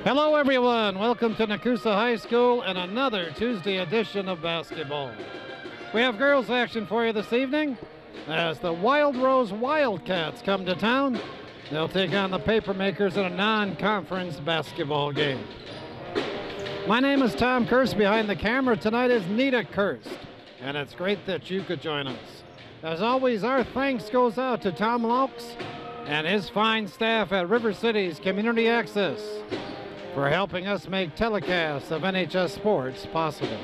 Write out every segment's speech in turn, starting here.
Hello everyone, welcome to Nekoosa High School and another Tuesday edition of basketball. We have girls action for you this evening as the Wild Rose Wildcats come to town. They'll take on the Papermakers in a non-conference basketball game. My name is Tom Kirst. Behind the camera tonight is Nita Kirst, and it's great that you could join us. As always, our thanks goes out to Tom Laux and his fine staff at River Cities Community Access for helping us make telecasts of NHS sports possible.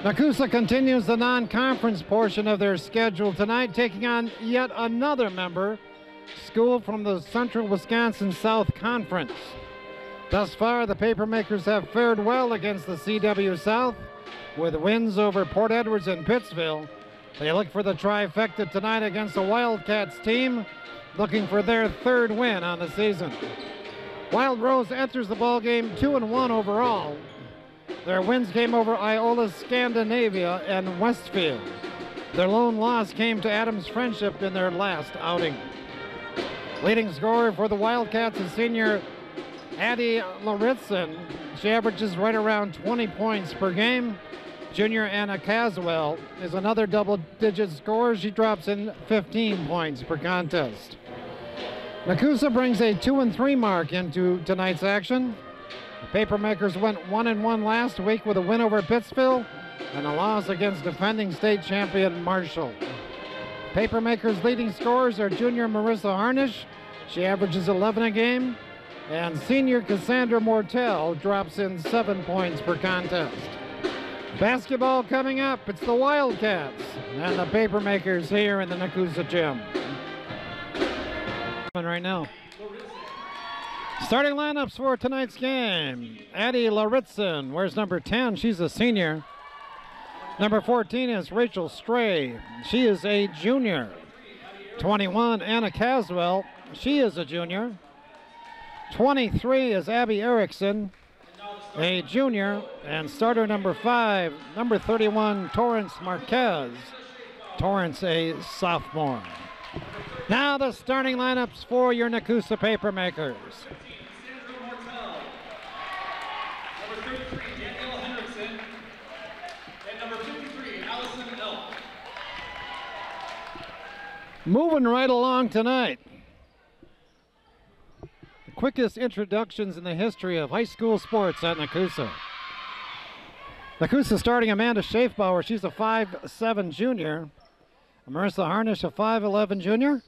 Nekoosa continues the non-conference portion of their schedule tonight, taking on yet another member school from the Central Wisconsin South Conference. Thus far, the Papermakers have fared well against the CW South with wins over Port Edwards and Pittsville. They look for the trifecta tonight against the Wildcats team, looking for their third win on the season. Wild Rose enters the ballgame 2-1 overall. Their wins came over Iola Scandinavia and Westfield. Their lone loss came to Adams Friendship in their last outing. Leading scorer for the Wildcats is senior Addie Lauritzen. She averages right around 20 points per game. Junior Anna Caswell is another double-digit scorer. She drops in 15 points per contest. Nekoosa brings a 2-3 mark into tonight's action. The Papermakers went 1-1 last week with a win over Pittsville and a loss against defending state champion Marshall. Papermakers' leading scorers are junior Marissa Harnish. She averages 11 a game. And senior Cassandra Mortel drops in 7 points per contest. Basketball coming up. It's the Wildcats and the Papermakers here in the Nekoosa gym. Right now. Starting lineups for tonight's game. Addie Lauritzen wears number 10. She's a senior. Number 14 is Rachel Stray. She is a junior. 21, Anna Caswell. She is a junior. 23 is Abby Erickson, a junior. And starter number 5, number 31, Torrance Marquez. Torrance, a sophomore. Now the starting lineups for your Nekoosa Papermakers. Moving right along tonight. The quickest introductions in the history of high school sports at Nekoosa. Nekoosa starting Amanda Schaefbauer. She's a 5'7" junior. Marissa Harnish, a 5'11" junior.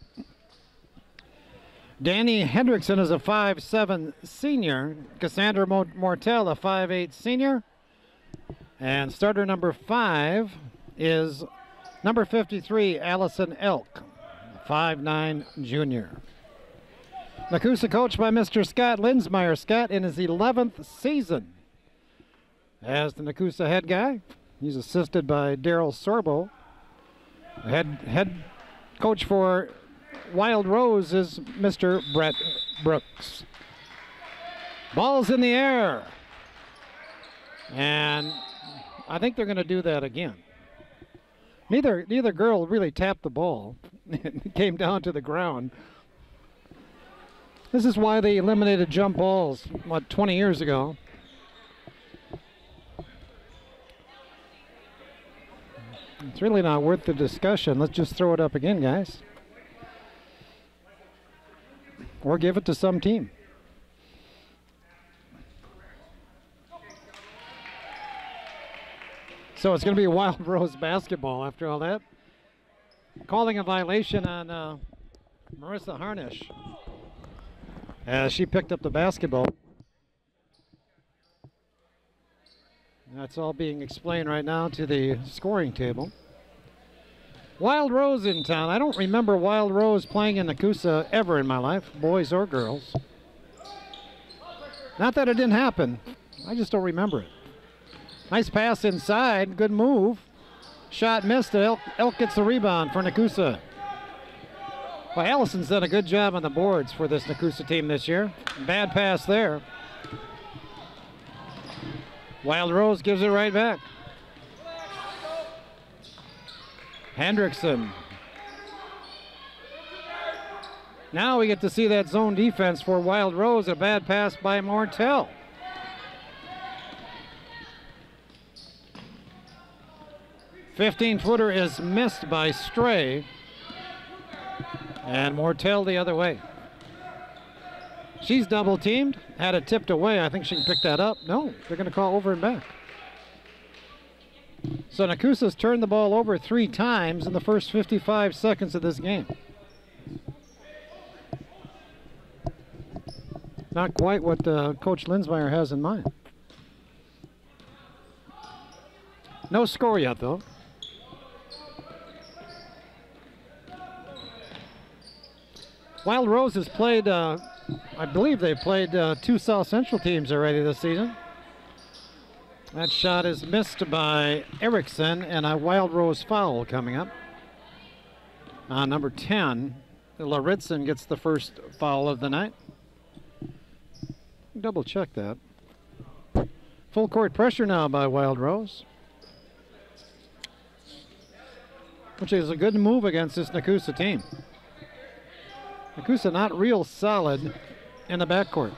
Danny Hendrickson is a 5'7" senior. Cassandra Mortel, a 5'8" senior. And starter number 5 is number 53, Allison Elk, a 5'9" junior. Nekoosa coached by Mr. Scott Linsmeyer. Scott in his 11th season as the Nekoosa head guy. He's assisted by Daryl Sorbo. Head coach for Wild Rose is Mr. Brett Brooks. Ball's in the air. And I think they're going to do that again. Neither girl really tapped the ball. It came down to the ground. This is why they eliminated jump balls, 20 years ago. It's really not worth the discussion. Let's just throw it up again, guys. Or give it to some team. So it's going to be Wild Rose basketball after all that. Calling a violation on Marissa Harnish as she picked up the basketball. That's all being explained right now to the scoring table. Wild Rose in town. I don't remember Wild Rose playing in Nekoosa ever in my life, boys or girls. Not that it didn't happen. I just don't remember it. Nice pass inside. Good move. Shot missed. Elk gets the rebound for Nekoosa. Well, Allison's done a good job on the boards for this Nekoosa team this year. Bad pass there. Wild Rose gives it right back. Hendrickson Now we get to see that zone defense for Wild Rose. A bad pass by Mortel. "15-footer is missed by Stray. And Mortel the other way. She's double teamed. Had it tipped away. I think she can pick that up. No, they're going to call over and back. So Nakusa's turned the ball over 3 times in the first 55 seconds of this game. Not quite what Coach Linsmeyer has in mind. No score yet, though. Wild Rose has played, I believe they've played 2 South Central teams already this season. That shot is missed by Erickson, and a Wild Rose foul coming up. Number 10, Laritson gets the first foul of the night. Double check that. Full court pressure now by Wild Rose, which is a good move against this Nakusa team. Nakusa not real solid in the backcourt.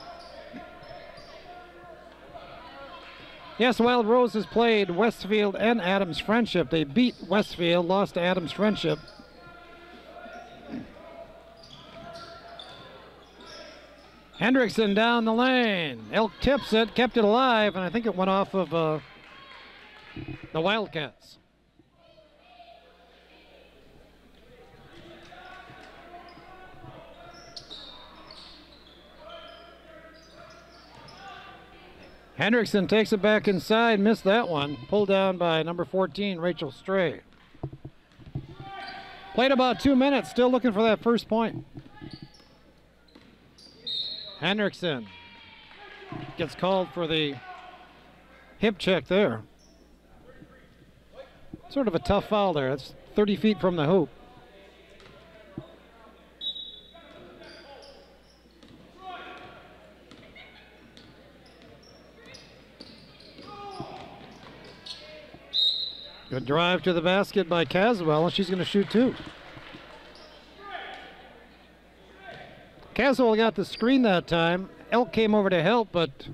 Yes, Wild Rose has played Westfield and Adams Friendship. They beat Westfield, lost to Adams Friendship. Hendrickson down the lane. Elk tips it, kept it alive, and I think it went off of the Wildcats. Hendrickson takes it back inside, missed that one. Pulled down by number 14, Rachel Stray. Played about 2 minutes, still looking for that first point. Hendrickson gets called for the hip check there. Sort of a tough foul there. It's 30 feet from the hoop. Good drive to the basket by Caswell, and she's going to shoot 2. Caswell got the screen that time. Elk came over to help, but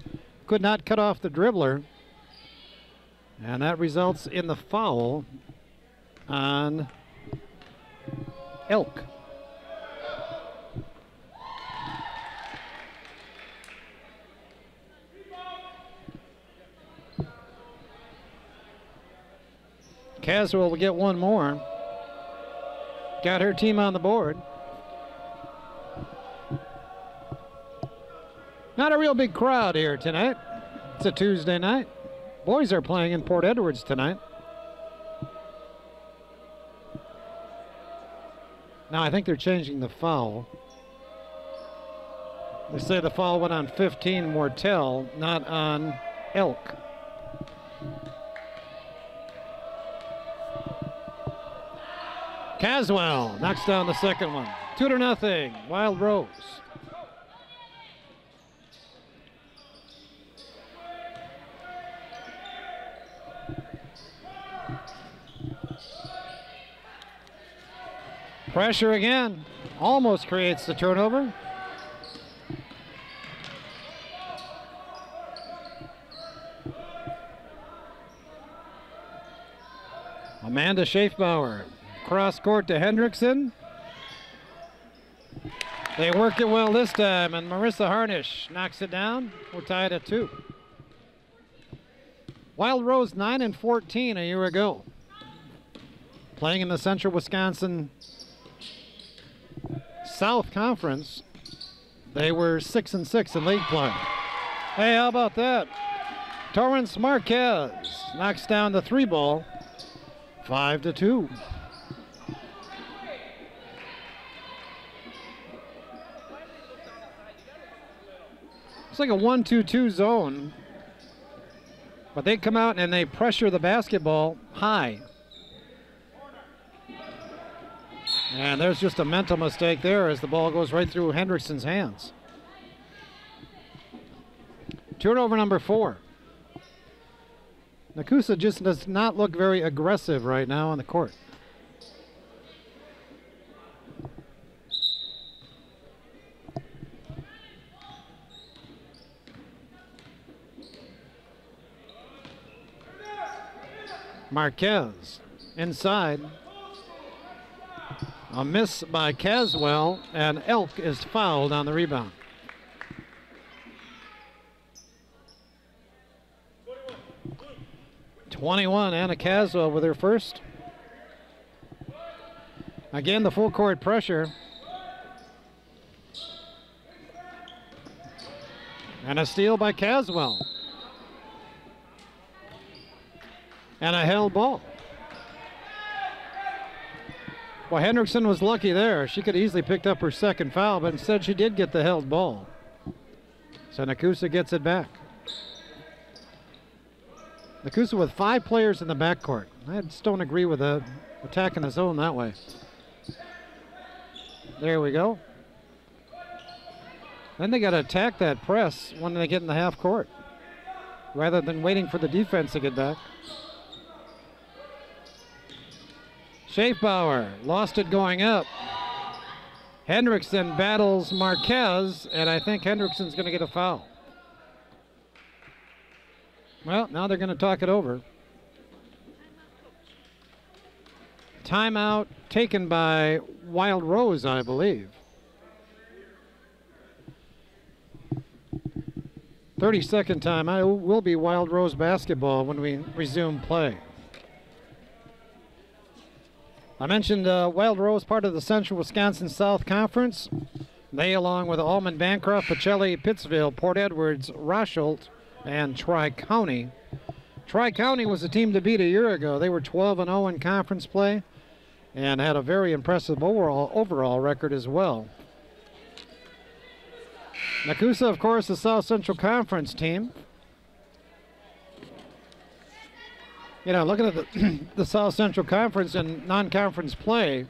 could not cut off the dribbler. And that results in the foul on Elk. Caswell will get one more. Got her team on the board. Not a real big crowd here tonight. It's a Tuesday night. Boys are playing in Port Edwards tonight. Now I think they're changing the foul. They say the foul went on 15 Mortel, not on Elk. Caswell knocks down the second one. 2-0, Wild Rose. Pressure again, almost creates the turnover. Amanda Schaefbauer, cross court to Hendrickson. They worked it well this time, and Marissa Harnish knocks it down. We're tied at 2. Wild Rose 9-14 a year ago. Playing in the Central Wisconsin South Conference, they were 6-6 in league play. Hey, how about that? Torrance Marquez knocks down the 3 ball, 5-2. It's like a 1-2-2 zone, but they come out and they pressure the basketball high. And there's just a mental mistake there as the ball goes right through Hendrickson's hands. Turnover number 4. Nakusa just does not look very aggressive right now on the court. Marquez inside. A miss by Caswell, and Elk is fouled on the rebound. .21, Anna Caswell with her first. Again, the full court pressure. And a steal by Caswell. And a held ball. Well, Hendrickson was lucky there. She could easily picked up her second foul, but instead she did get the held ball. So Nakusa gets it back. Nakusa with 5 players in the backcourt. I just don't agree with attacking the zone that way. There we go. Then they got to attack that press when they get in the half court, rather than waiting for the defense to get back. Schaefbauer lost it going up. Hendrickson battles Marquez, and I think Hendrickson's going to get a foul. Well, now they're going to talk it over. Timeout taken by Wild Rose, I believe. 30-second timeout will be Wild Rose basketball when we resume play. I mentioned Wild Rose, part of the Central Wisconsin South Conference. They, along with Allman, Bancroft, Pacelli, Pittsville, Port Edwards, Rosholt, and Tri-County. Tri-County was the team to beat a year ago. They were 12-0 in conference play and had a very impressive overall record as well. Nakusa, of course, the South Central Conference team. You know, looking at the South Central Conference and non-conference play,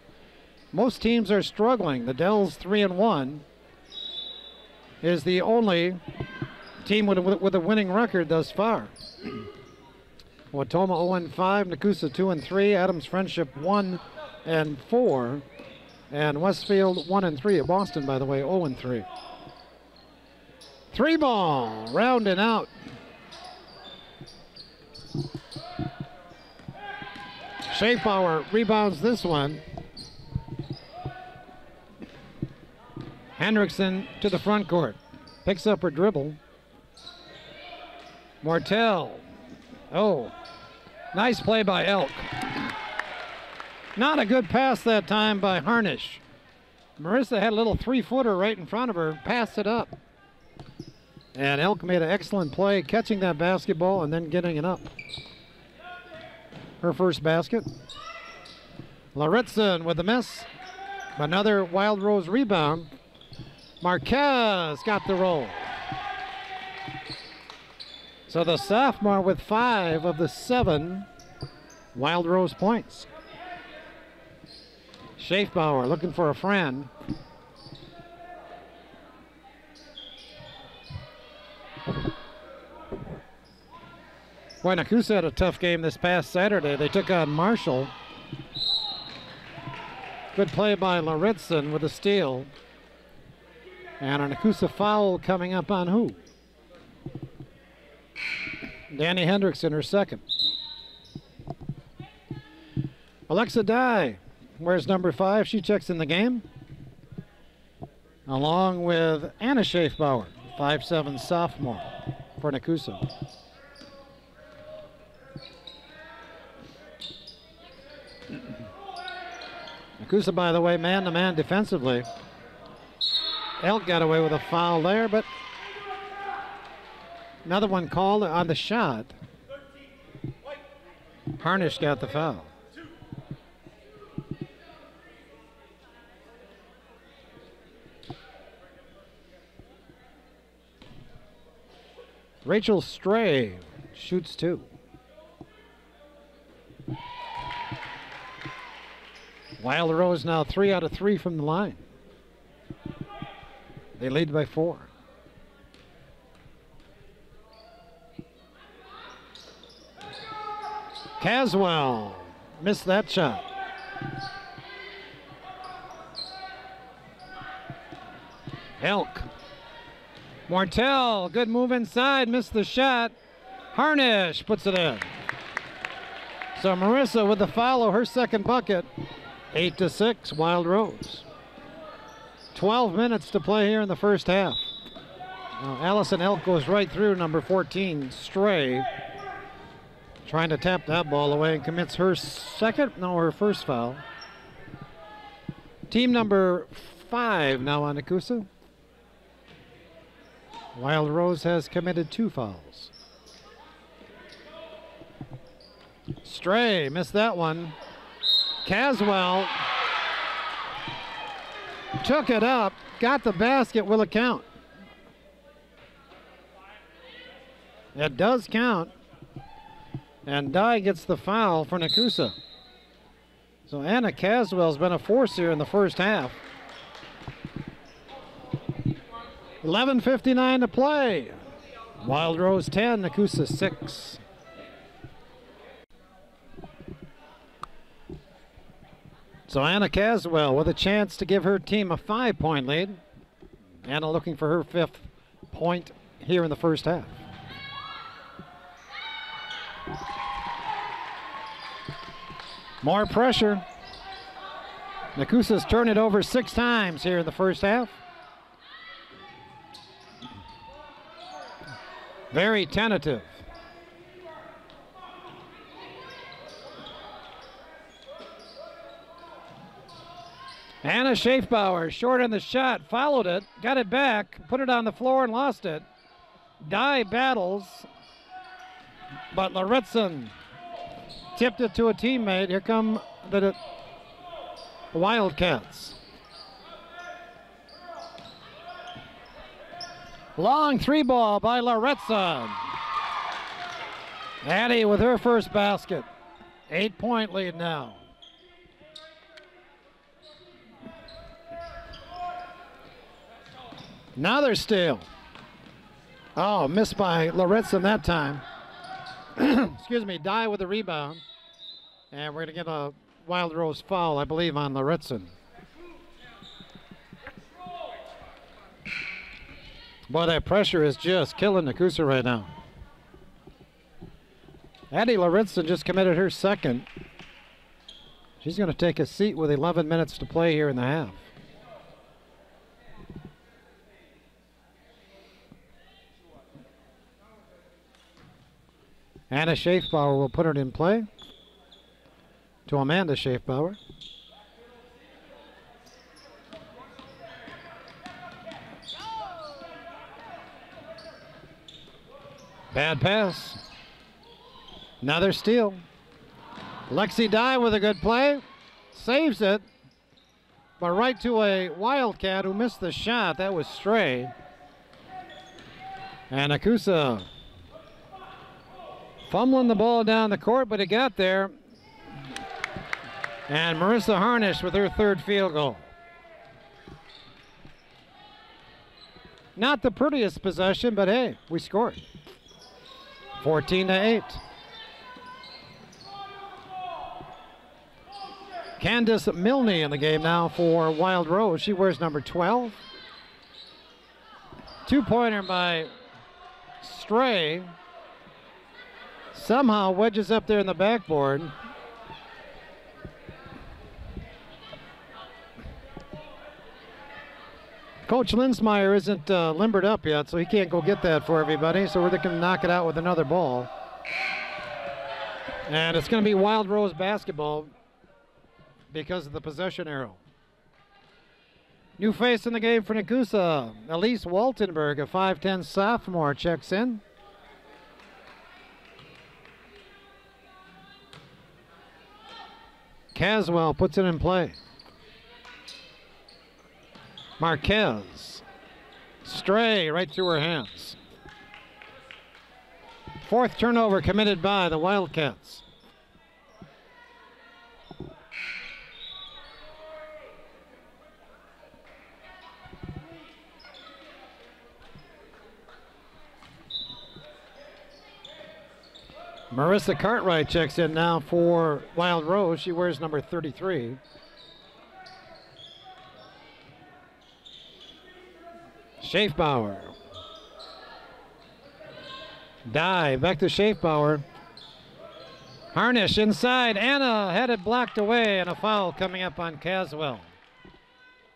most teams are struggling. The Dells 3-1 is the only team with a winning record thus far. Wautoma 0-5, Nakusa 2-3, Adams Friendship 1-4, and Westfield 1-3. Boston, by the way, 0-3. 3 ball, round and out. Schaefbauer rebounds this one. Hendrickson to the front court. Picks up her dribble. Mortel. Oh, nice play by Elk. Not a good pass that time by Harnish. Marissa had a little 3-footer right in front of her, passed it up. And Elk made an excellent play, catching that basketball and then getting it up. Her first basket. Lauritzen with the miss. Another Wild Rose rebound. Marquez got the roll. So the sophomore with 5 of the 7 Wild Rose points. Schaefbauer looking for a friend. Boy, Nakusa had a tough game this past Saturday. They took on Marshall. Good play by Lauritzen with a steal. And a Nakusa foul coming up on who? Danny Hendrickson, her second. Alexa Dye, where's number 5? She checks in the game. Along with Anna Schaefbauer, 5'7" sophomore for Nakusa. Nakusa, by the way, man-to-man defensively. Elk got away with a foul there, but another one called on the shot. Harnish got the foul. Rachel Stray shoots 2. Wild Rose now 3 out of 3 from the line. They lead by 4. Caswell missed that shot. Elk. Mortel, good move inside, missed the shot. Harnish puts it in. So Marissa with the foul, her second bucket. 8-6, Wild Rose. 12 minutes to play here in the first half. Now, Allison Elk goes right through number 14, Stray. Trying to tap that ball away and commits her first foul. Team number 5 now on Nekoosa. Wild Rose has committed 2 fouls. Stray missed that one. Caswell took it up, got the basket, will it count? It does count. And Dye gets the foul for Nekoosa. So Anna Caswell's been a force here in the first half. 11:59 to play. Wild Rose 10, Nekoosa 6. So Anna Caswell with a chance to give her team a 5-point lead. Anna looking for her 5th point here in the first half. More pressure. Nekoosa's turned it over 6 times here in the first half. Very tentative. Anna Schaefbauer, short on the shot, followed it, got it back, put it on the floor and lost it. Dye battles, but Lauritsen tipped it to a teammate. Here come the Wildcats. Long 3 ball by Lauritsen. Addie with her first basket. 8-point lead now. Another steal. Oh, missed by Lauritsen that time. Excuse me, Dye with the rebound. And we're going to get a Wild Rose foul, I believe, on Lauritsen. Boy, that pressure is just killing Nekoosa right now. Addie Lauritsen just committed her 2nd. She's going to take a seat with 11 minutes to play here in the half. Anna Schaefbauer will put it in play to Amanda Schaefbauer. Bad pass. Another steal. Lexi Dye with a good play. Saves it. But right to a Wildcat who missed the shot. That was Stray. And Nekoosa fumbling the ball down the court, but it got there. And Marissa Harnish with her 3rd field goal. Not the prettiest possession, but hey, we scored. 14-8. Candace Milne in the game now for Wild Rose. She wears number 12. 2-pointer by Stray. Somehow wedges up there in the backboard. Coach Linsmeyer isn't limbered up yet, so he can't go get that for everybody. So we're going to knock it out with another ball. And it's going to be Wild Rose basketball because of the possession arrow. New face in the game for Nekoosa. Elise Waltenberg, a 5'10 sophomore, checks in. Caswell puts it in play. Marquez. Stray right through her hands. 4th turnover committed by the Wildcats. Marissa Cartwright checks in now for Wild Rose. She wears number 33. Schaefbauer. Dye back to Schaefbauer. Harnish inside. Anna had it blocked away, and a foul coming up on Caswell.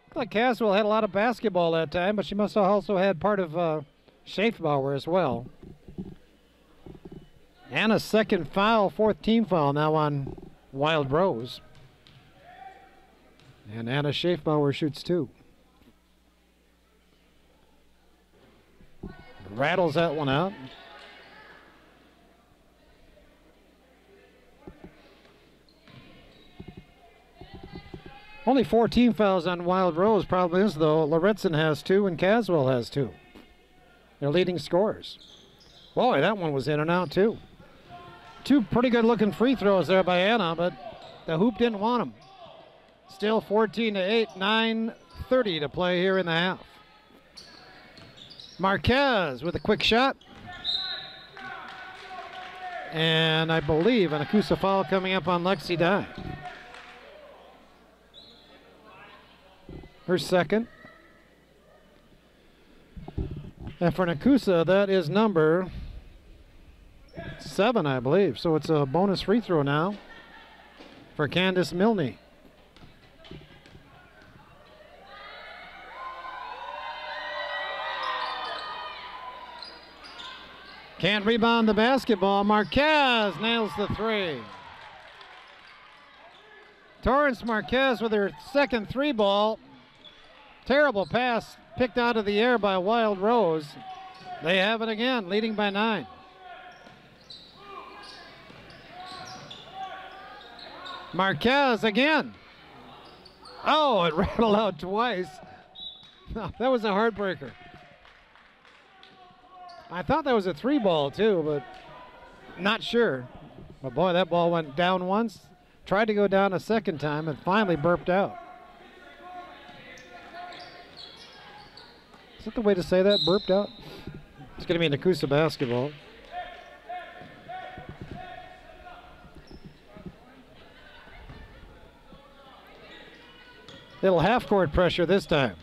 Looked like Caswell had a lot of basketball that time, but she must have also had part of Schaefbauer as well. Anna's second foul, fourth team foul now on Wild Rose. And Anna Schaefbauer shoots 2. Rattles that one out. Only 4 team fouls on Wild Rose. Problem is, though, Lauritsen has 2 and Caswell has 2. They're leading scorers. Boy, that one was in and out, too. 2 pretty good-looking free throws there by Anna, but the hoop didn't want them. Still 14-8, 9:30 to play here in the half. Marquez with a quick shot. And I believe an Nakusa foul coming up on Lexi Dye. Her second. And for Nakusa, that is number 7, I believe. So it's a bonus free throw now for Candace Milne. Can't rebound the basketball. Marquez nails the 3. Torrance Marquez with her second 3 ball. Terrible pass picked out of the air by Wild Rose. They have it again, leading by 9. Marquez again. Oh, it rattled out twice. That was a heartbreaker. I thought that was a 3 ball too, but not sure. But boy, that ball went down once, tried to go down a second time, and finally burped out. Is that the way to say that, burped out? It's going to be Nakusa basketball. Little half-court pressure this time.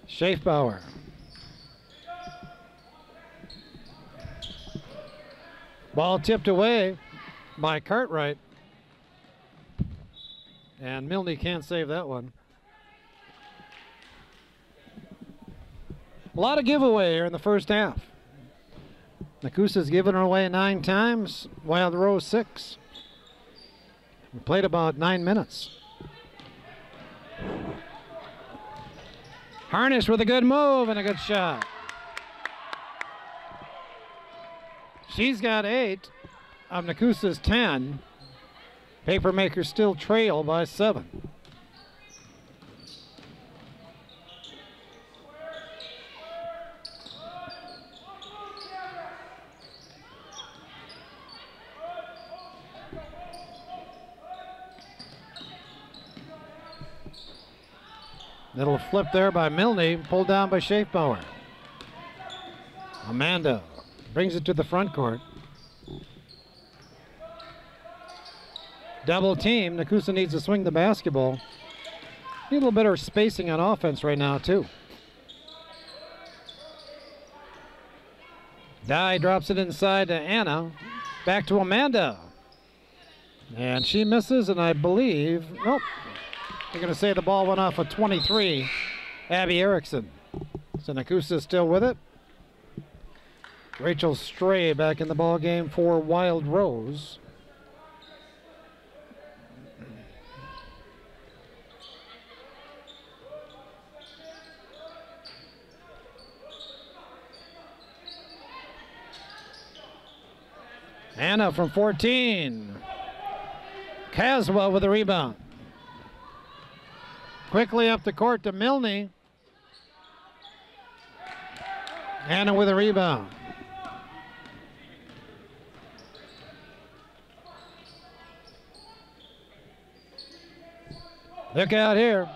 Schaefbauer. Ball tipped away by Cartwright. And Milne can't save that one. A lot of giveaway here in the first half. Nakusa's given her away 9 times, Wild Rose 6. We played about 9 minutes. Harnish with a good move and a good shot. She's got 8 of Nakusa's 10. Papermakers still trail by 7. Little flip there by Milne, pulled down by Schaefbauer. Amanda brings it to the front court. Double team. Nakusa needs to swing the basketball. Need a little better spacing on offense right now, too. Dye drops it inside to Anna. Back to Amanda. And she misses, and I believe, nope. They're going to say the ball went off of 23, Abby Erickson. So Nakusa still with it. Rachel Stray back in the ball game for Wild Rose. Anna from 14. Caswell with a rebound. Quickly up the court to Milne. Anna with a rebound. Look out here.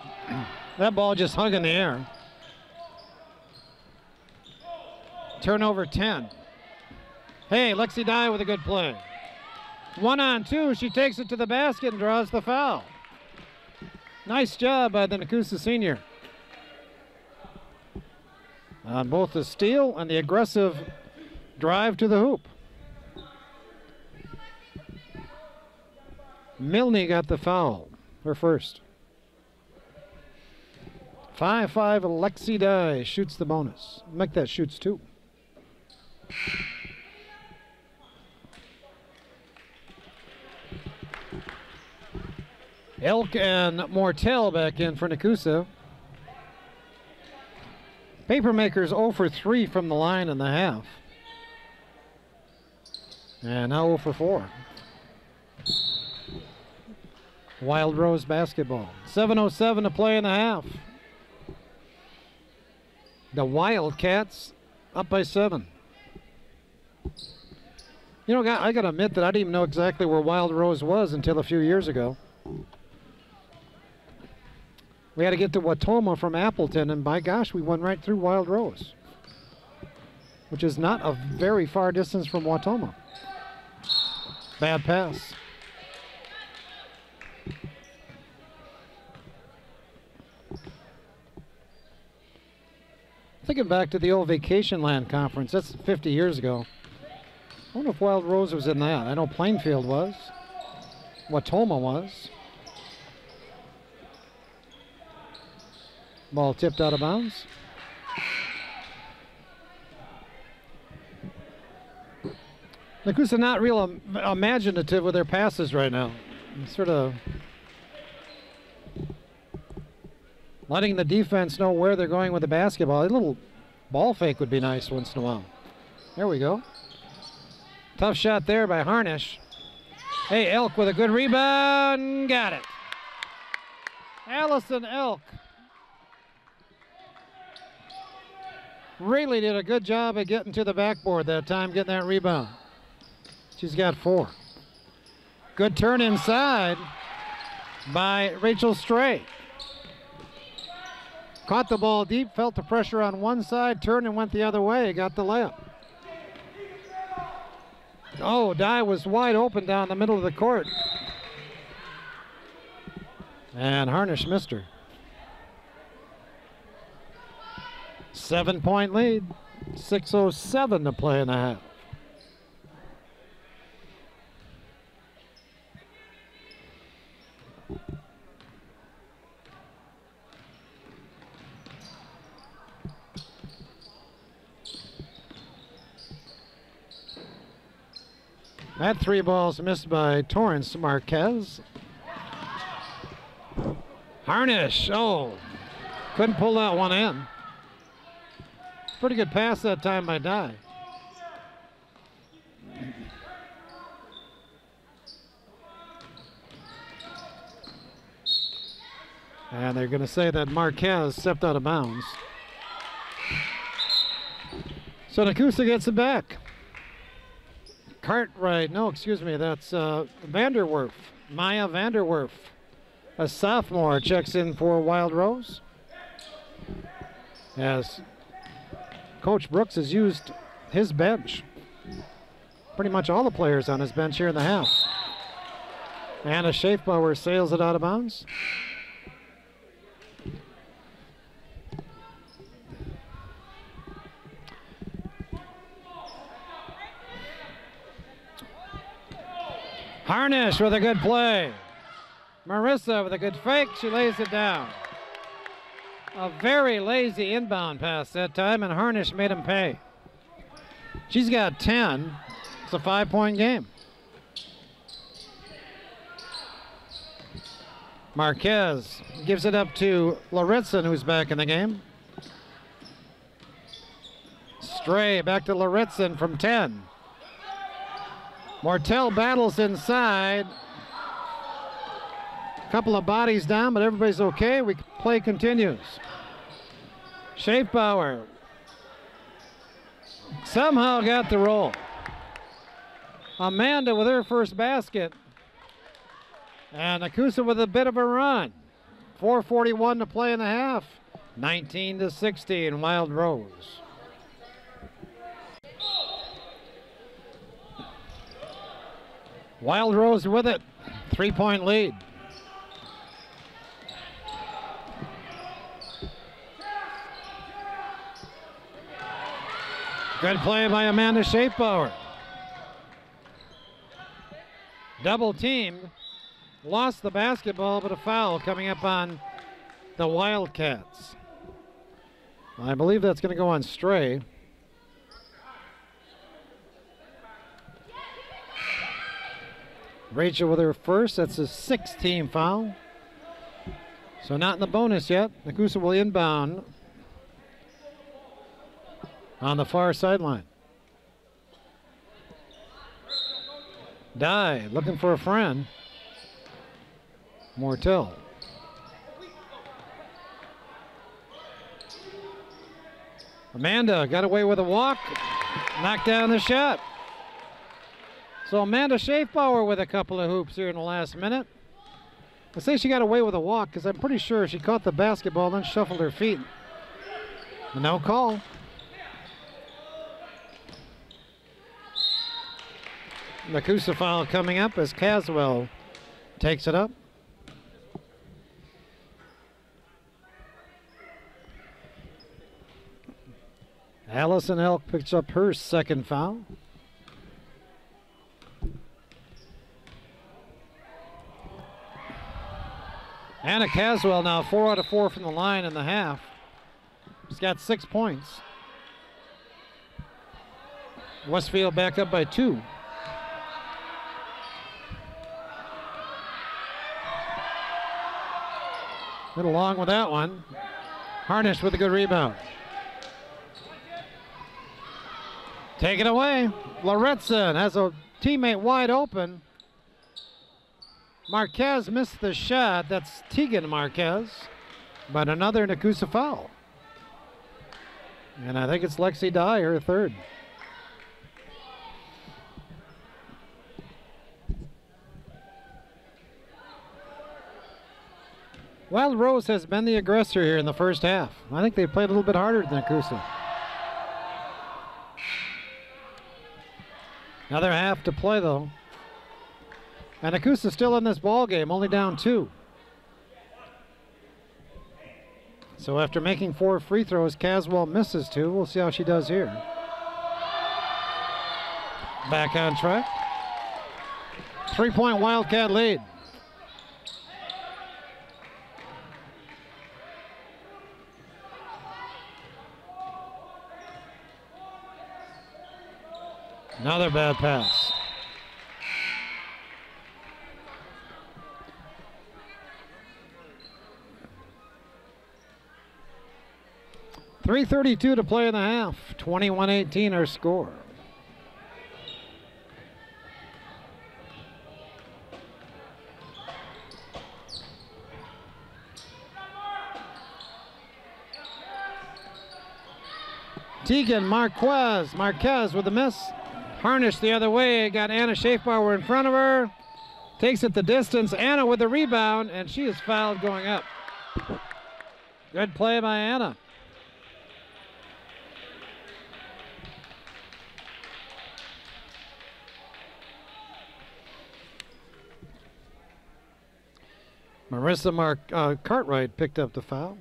That ball just hung in the air. Turnover 10. Hey, Lexi Dye with a good play. 1-on-2. She takes it to the basket and draws the foul. Nice job by the Nakusa senior. On both the steal and the aggressive drive to the hoop. Milne got the foul, her first. 5-5 Alexi Dye shoots the bonus. Make that shoots two. Elk and Mortel back in for Nakusa. Papermakers 0 for 3 from the line in the half. And now 0 for 4. Wild Rose basketball. 7:07 to play in the half. The Wildcats up by 7. You know, I gotta admit that I didn't even know exactly where Wild Rose was until a few years ago. We had to get to Watoma from Appleton, and by gosh, we went right through Wild Rose, which is not a very far distance from Watoma. Bad pass. Thinking back to the old Vacation Land Conference, that's 50 years ago. I wonder if Wild Rose was in that. I know Plainfield was. Watoma was. Ball tipped out of bounds. Nakusa not real imaginative with their passes right now. Sort of letting the defense know where they're going with the basketball. A little ball fake would be nice once in a while. There we go. Tough shot there by Harnish. Hey, Elk with a good rebound. Got it. Allison Elk really did a good job of getting to the backboard that time, getting that rebound. She's got 4. Good turn inside by Rachel Stray. Caught the ball deep, felt the pressure on one side, turned and went the other way, got the layup. Oh, Dye was wide open down the middle of the court. And Harnish missed her. 7-point lead. 6:07 to play in the half. That 3 balls missed by Torrance Marquez. Harnish, oh, couldn't pull that one in. Pretty good pass that time by Dye. And they're going to say that Marquez stepped out of bounds. So Nakusa gets it back. Cartwright, no, excuse me, that's Vanderwerf, Maya Vanderwerf. A sophomore checks in for Wild Rose. As Coach Brooks has used his bench. Pretty much all the players on his bench here in the half. Anna Schaefbauer sails it out of bounds. Harnish with a good play. Marissa with a good fake. She lays it down. A very lazy inbound pass that time, and Harnish made him pay. She's got 10. It's a 5-point game. Marquez gives it up to Lauritsen, who's back in the game. Stray back to Lauritsen from 10. Mortel battles inside. Couple of bodies down, but everybody's okay. Play continues. Schaefbauer somehow got the roll. Amanda with her first basket. And Nakusa with a bit of a run. 4:41 to play in the half. 19-16, Wild Rose. Wild Rose with it. 3-point lead. Good play by Amanda Schaefbauer. Double teamed. lost the basketball, but a foul coming up on the Wildcats. I believe that's going to go on Stray. Rachel with her first. That's a 6th-team foul. So not in the bonus yet. Nakusa will inbound on the far sideline. Dye looking for a friend. Mortel. Amanda got away with a walk. Knocked down the shot. So Amanda Schaefbauer with a couple of hoops here in the last minute. I say she got away with a walk because I'm pretty sure she caught the basketball and then shuffled her feet. No call. Nakusa foul coming up as Caswell takes it up. Allison Elk picks up her 2nd foul. Anna Caswell now 4 out of 4 from the line in the half. She's got 6 points. Westfield back up by 2. Went along with that one. Harnish with a good rebound. Take it away. Loretson has a teammate wide open. Marquez missed the shot. That's Tegan Marquez. But another Nakusa foul. And I think it's Lexi Dye, her 3rd. Wild Rose has been the aggressor here in the first half. I think they played a little bit harder than Nakusa. Another half to play, though. And Nakusa's still in this ball game, only down 2. So after making 4 free throws, Caswell misses 2. We'll see how she does here. Back on track. 3-point Wildcat lead. Another bad pass. .332 to play in the half. 21-18 our score. Tegan Marquez with a miss. Harnish the other way. Got Anna Schaefbauer in front of her. Takes it the distance. Anna with the rebound, and she is fouled going up. Good play by Anna. Marissa Cartwright picked up the foul.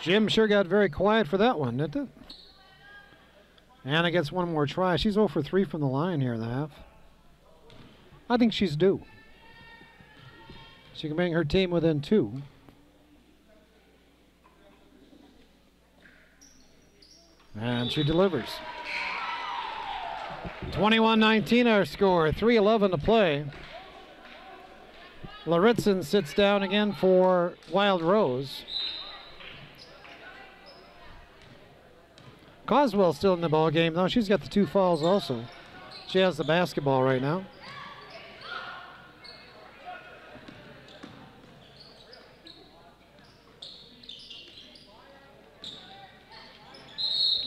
Jim sure got very quiet for that one, didn't it? Anna gets one more try. She's 0 for 3 from the line here in the half. I think she's due. She can bring her team within 2. And she delivers. 21-19 our score, 3:11 to play. Lauritzen sits down again for Wild Rose. Coswell still in the ball game though. She's got the 2 fouls also. She has the basketball right now.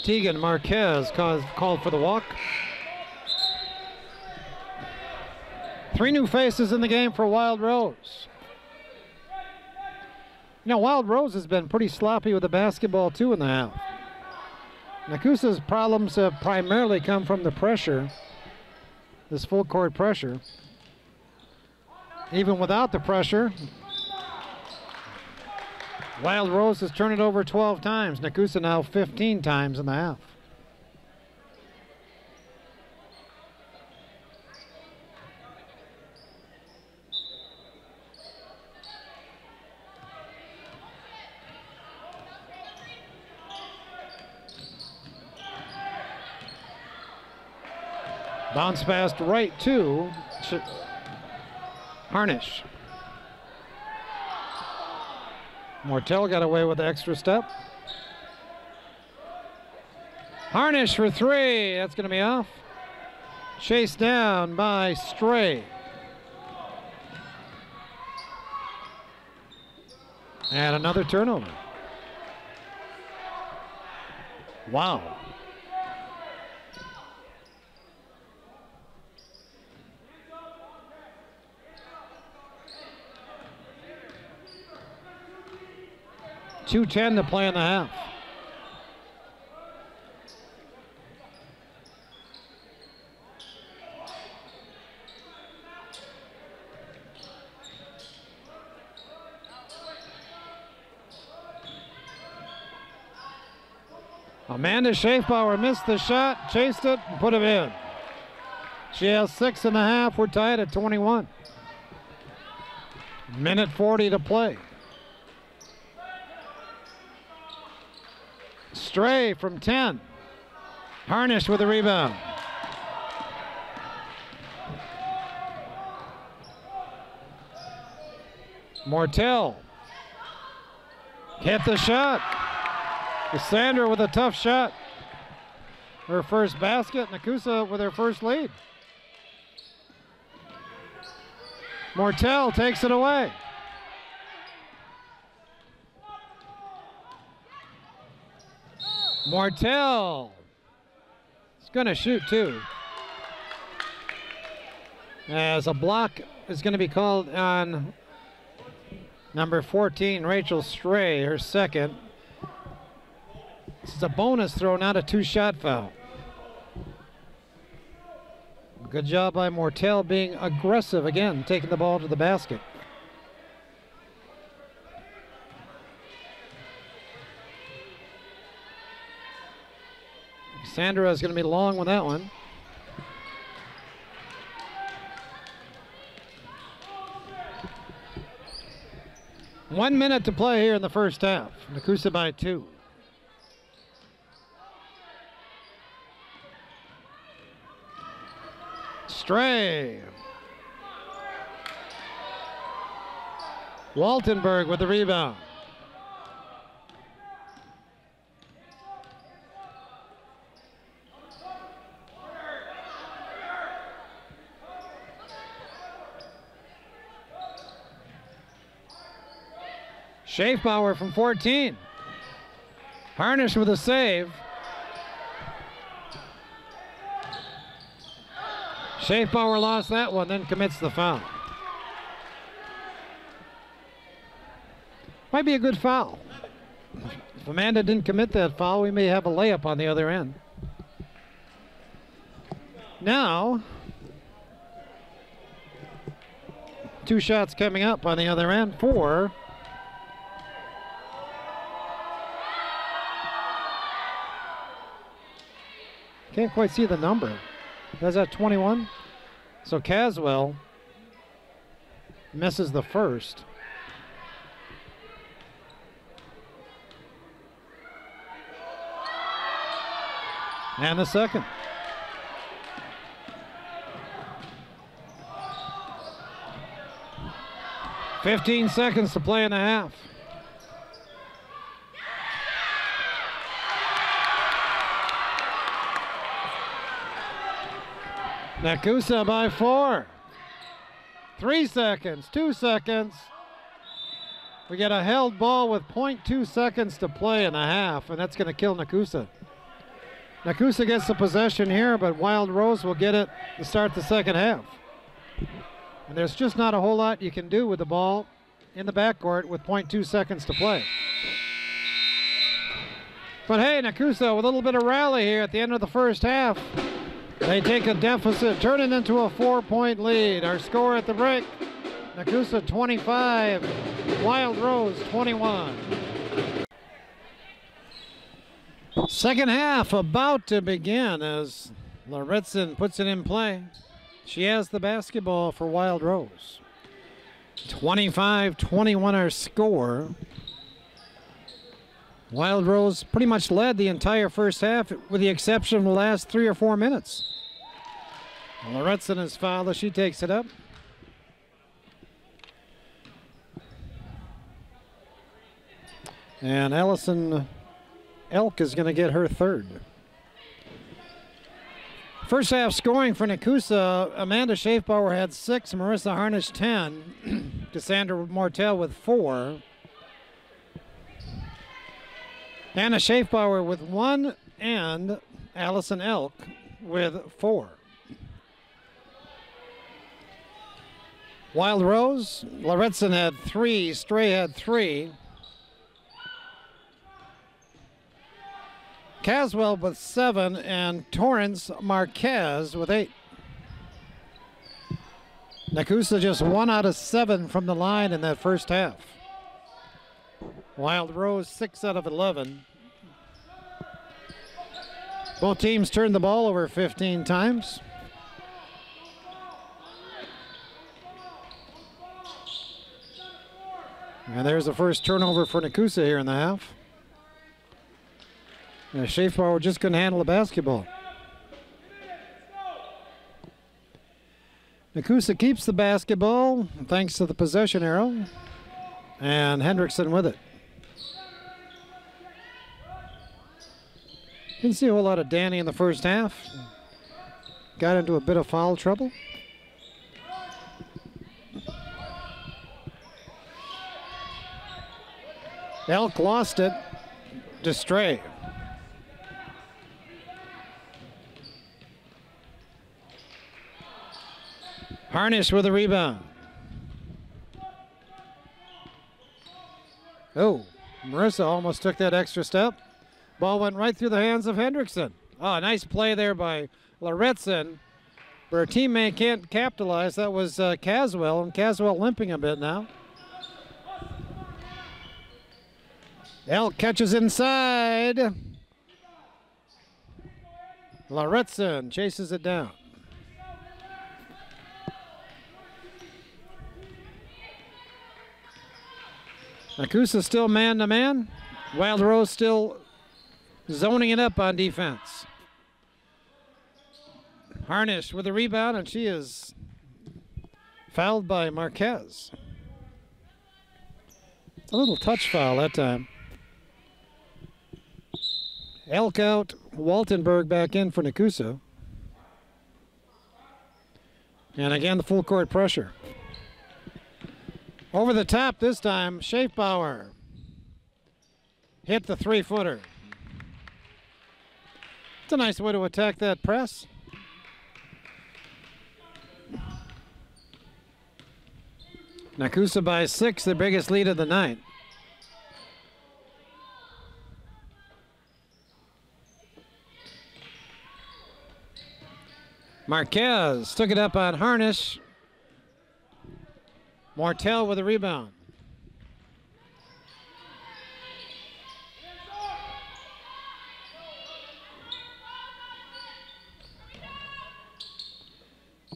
Tegan Marquez called for the walk. 3 new faces in the game for Wild Rose. You know, Wild Rose has been pretty sloppy with the basketball too in the half. Nakusa's problems have primarily come from the pressure, this full court pressure. Even without the pressure, Wild Rose has turned it over 12 times. Nakusa now 15 times in the half. Bounce pass right to Harnish. Mortel got away with the extra step. Harnish for three. That's going to be off. Chased down by Stray. And another turnover. Wow. .210 to play in the half. Amanda Schaefbauer missed the shot, chased it, and put it in. She has 6.5. We're tied at 21. Minute 40 to play. Stray from 10. Harnish with a rebound. Mortel hit the shot. Cassandra with a tough shot. Her first basket. Nakusa with her first lead. Mortel takes it away. Mortel is going to shoot too. As a block is going to be called on number 14, Rachel Stray, her second. This is a bonus throw, not a two-shot foul. Good job by Mortel being aggressive again, taking the ball to the basket. Sandra is going to be long with that one. One minute to play here in the first half. Nakusa by 2. Stray. Waltenberg with the rebound. Schaefbauer from 14. Harnish with a save. Schaefbauer lost that one, then commits the foul. Might be a good foul. If Amanda didn't commit that foul, we may have a layup on the other end. Now, 2 shots coming up on the other end for can't quite see the number. That's at 21. So Caswell misses the first. And the second. "15 seconds to play in the half. Nakusa by 4. 3 seconds, 2 seconds. We get a held ball with 0.2 seconds to play in the half, and that's going to kill Nakusa. Nakusa gets the possession here, but Wild Rose will get it to start the second half. And there's just not a whole lot you can do with the ball in the backcourt with 0.2 seconds to play. But hey, Nakusa with a little bit of rally here at the end of the first half. They take a deficit, turn it into a 4-point lead. Our score at the break, Nakusa 25, Wild Rose 21. Second half about to begin as Lauritzen puts it in play. She has the basketball for Wild Rose. 25-21 our score. Wild Rose pretty much led the entire first half with the exception of the last 3 or 4 minutes. Lauritzen is fouled as she takes it up. And Allison Elk is going to get her third. First half scoring for Nekoosa, Amanda Schaefbauer had 6, Marissa Harnish 10, Cassandra Mortel with 4. Anna Schaefbauer with 1, and Allison Elk with 4. Wild Rose, Lauritzen had 3, Stray had 3. Caswell with 7, and Torrance Marquez with 8. Nekoosa just 1 out of 7 from the line in that first half. Wild Rose 6 out of 11. Both teams turned the ball over 15 times. And there's the first turnover for Nekoosa here in the half. Schaefbauer just couldn't handle the basketball. Nekoosa keeps the basketball thanks to the possession arrow. And Hendrickson with it. Didn't see a whole lot of Danny in the first half. Got into a bit of foul trouble. Elk lost it to Stray. Harnish with a rebound. Oh, Marissa almost took that extra step. Ball went right through the hands of Hendrickson. Oh, nice play there by Lauritzen. But her teammate can't capitalize. That was Caswell, and Caswell limping a bit now. Elk catches inside. Lauritzen chases it down. Nekoosa still man-to-man. Wild Rose still zoning it up on defense. Harnish with a rebound, and she is fouled by Marquez. A little touch foul that time. Elk out, Waltenberg back in for Nekoosa. And again, the full court pressure. Over the top this time, Schaefbauer hit the three-footer. It's a nice way to attack that press. Nekoosa by 6, the biggest lead of the night. Marquez took it up on Harnish. Mortel with a rebound.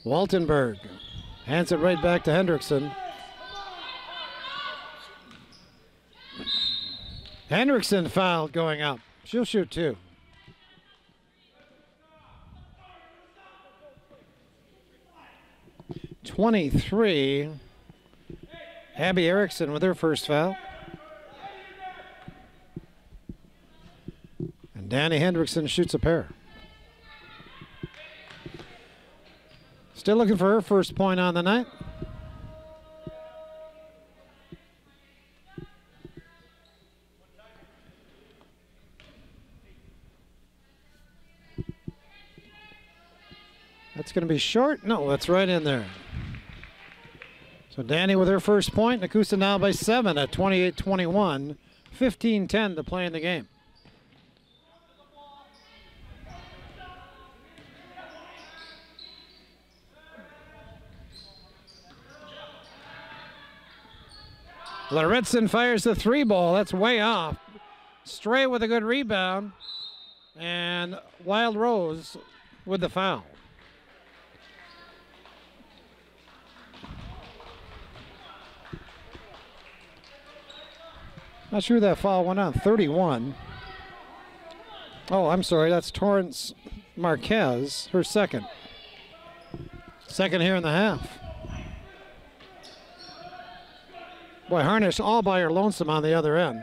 Waltenberg hands it right back to Hendrickson. Hendrickson fouled going up. She'll shoot 2. .23. Abby Erickson with her first foul. And Danny Hendrickson shoots a pair. Still looking for her first point on the night. That's going to be short. No, that's right in there. So Danny with her first point. Nekoosa now by 7 at 28-21. 15-10 to play in the game. Lauritzen fires the 3 ball. That's way off. Stray with a good rebound. And Wild Rose with the foul. Not sure that foul went on. 31. Oh, I'm sorry. That's Torrance Marquez, her second. Second here in the half. Boy, Harnish all by her lonesome on the other end.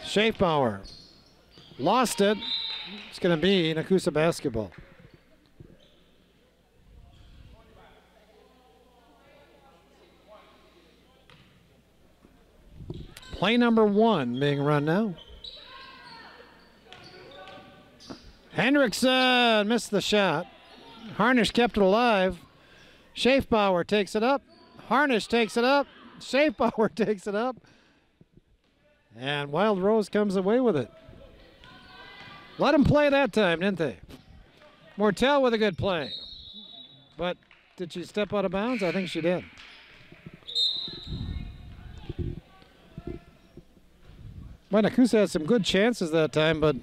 Schaefbauer lost it. It's going to be Nakusa basketball. Play number 1 being run now. Hendrickson missed the shot. Harnish kept it alive. Schaefbauer takes it up. Harnish takes it up. Schaefbauer takes it up. And Wild Rose comes away with it. Let him play that time, didn't they? Mortel with a good play. But did she step out of bounds? I think she did. Well, Nakusa had some good chances that time, but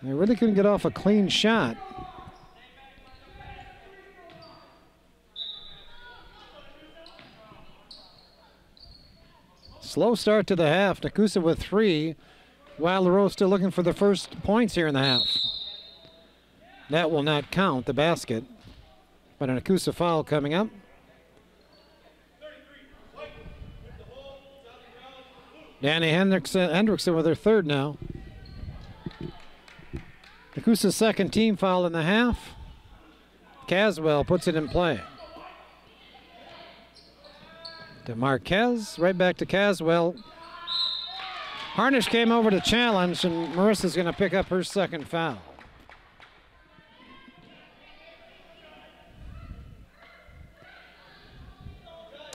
they really couldn't get off a clean shot. Slow start to the half. Nakusa with 3. Wild Rose still looking for the first points here in the half. That will not count, the basket. But a Nakusa foul coming up. Danny Hendrickson with her third now. Nakusa's second team foul in the half. Caswell puts it in play. To Marquez, right back to Caswell. Harnish came over to challenge, and Marissa's going to pick up her second foul.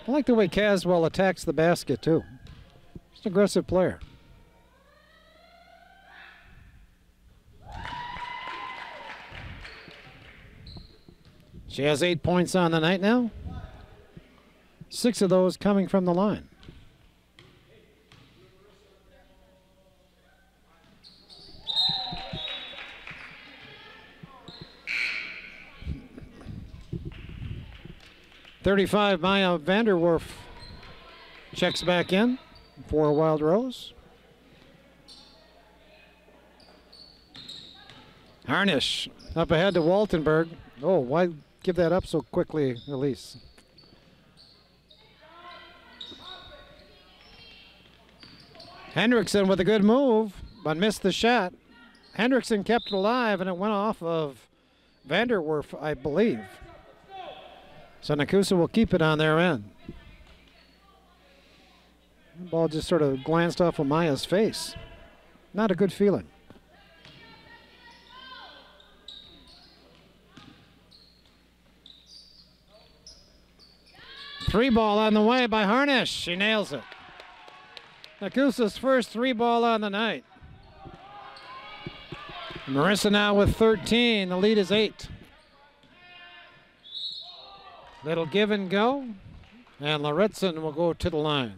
I like the way Caswell attacks the basket, too. Just an aggressive player. She has 8 points on the night now. 6 of those coming from the line. .35 Maya Vanderwerf checks back in for Wild Rose. Harnish up ahead to Waltenberg. Oh, why give that up so quickly, Elise? Hendrickson with a good move, but missed the shot. Hendrickson kept it alive, and it went off of Vanderwerf, I believe. So Nakusa will keep it on their end. The ball just sort of glanced off of Maya's face. Not a good feeling. Three ball on the way by Harnish. She nails it. Nakusa's first 3 ball on the night. Marissa now with 13. The lead is 8. Little give and go. And Lauritsen will go to the line.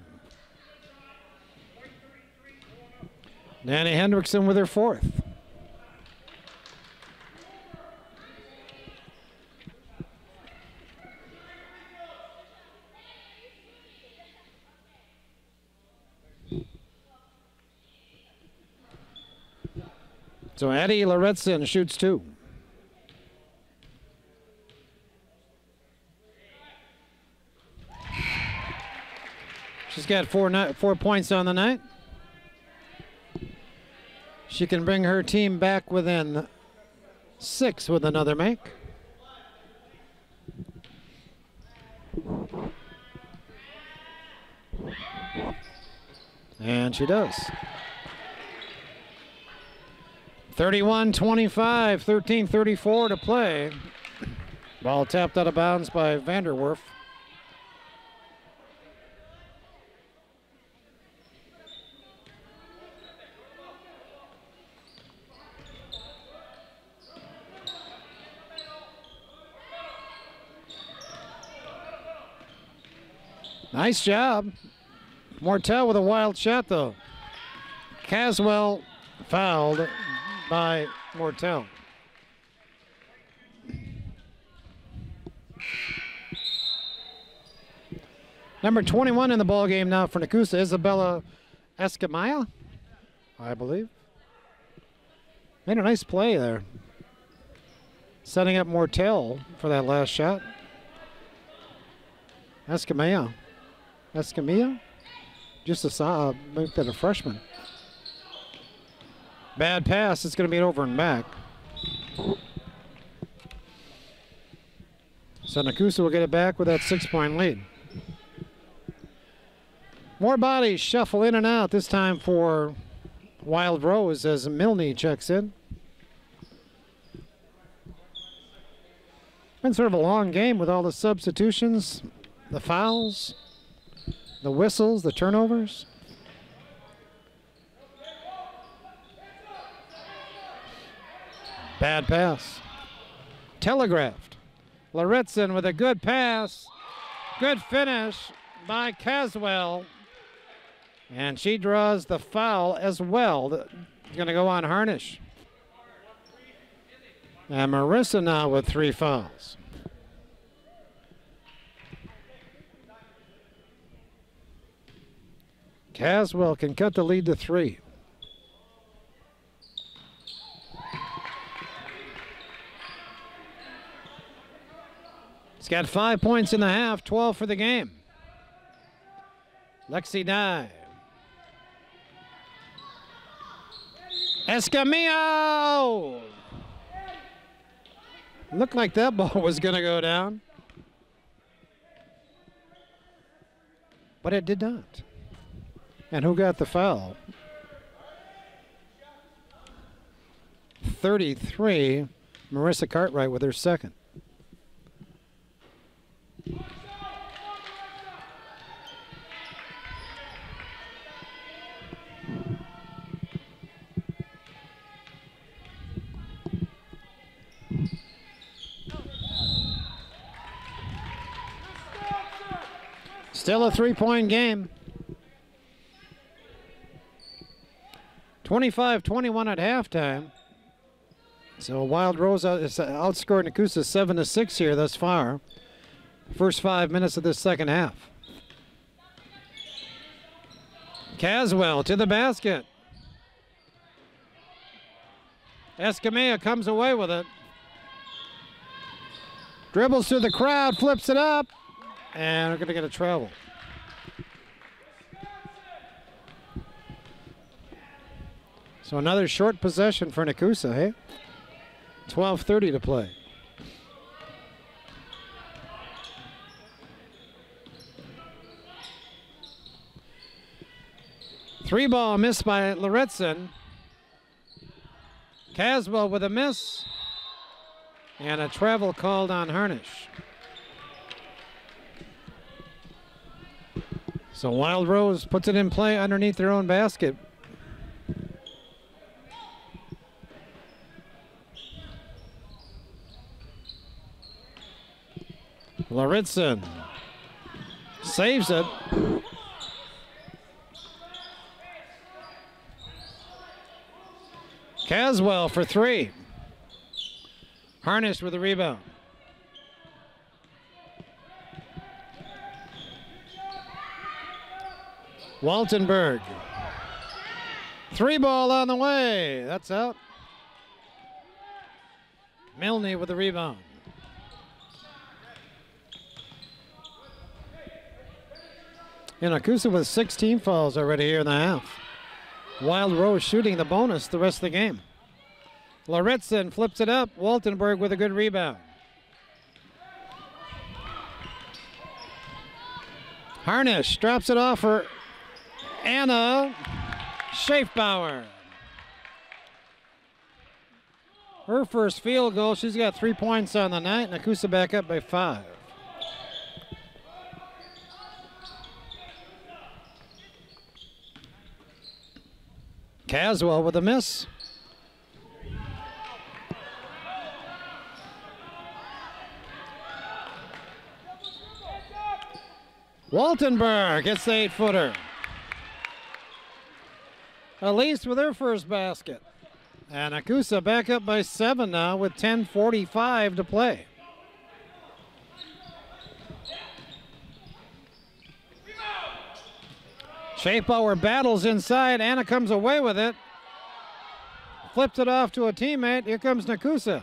Danny Hendrickson with her 4th. So Addie Lauritsen shoots 2. She's got 4 points on the night. She can bring her team back within 6 with another make. And she does. 31-25, 13:34 to play. Ball tapped out of bounds by Vanderwerf. Nice job. Mortel with a wild shot, though. Caswell fouled by Mortel. Number 21 in the ball game now for Nakusa, Isabella Escamilla, I believe. Made a nice play there. Setting up Mortel for that last shot. Escamilla. Just a freshman. Bad pass. It's going to be an over and back. So Nakusa will get it back with that 6-point lead. More bodies shuffle in and out, this time for Wild Rose as Milne checks in. Been sort of a long game with all the substitutions, the fouls, the whistles, the turnovers. Bad pass. Telegraphed. Lauritzen with a good pass. Good finish by Caswell. And she draws the foul as well. Going to go on Harnish. And Marissa now with 3 fouls. Caswell can cut the lead to 3. He's got 5 points in the half, 12 for the game. Lexi Dye. Escamillo! Looked like that ball was going to go down. But it did not. And who got the foul? 33, Marissa Cartwright with her second. Still a 3-point game. 25-21 at halftime. So Wild Rose is outscored Nakusa 7-6 here thus far. First 5 minutes of this second half. Caswell to the basket. Escamilla comes away with it. Dribbles through the crowd, flips it up, and we're going to get a travel. So another short possession for Nakusa, hey? 12:30 to play. Three ball missed by Lauritzen. Caswell with a miss. And a travel called on Harnish. So Wild Rose puts it in play underneath their own basket. Lauritzen saves it. Caswell for 3. Harnish with the rebound. Waltenberg. 3 ball on the way. That's out. Milne with the rebound. Nakusa with 16 fouls already here in the half. Wild Rose shooting the bonus the rest of the game. Lauritzen flips it up. Waltenberg with a good rebound. Harnish drops it off for Anna Schaefbauer. Her first field goal. She's got 3 points on the night. Nakusa back up by 5. Caswell with a miss. Waltenberg gets the 8-footer. Elise with her first basket. And Nakusa back up by 7 now with 10:45 to play. Schaefbauer battles inside. Anna comes away with it. Flips it off to a teammate. Here comes Nakusa.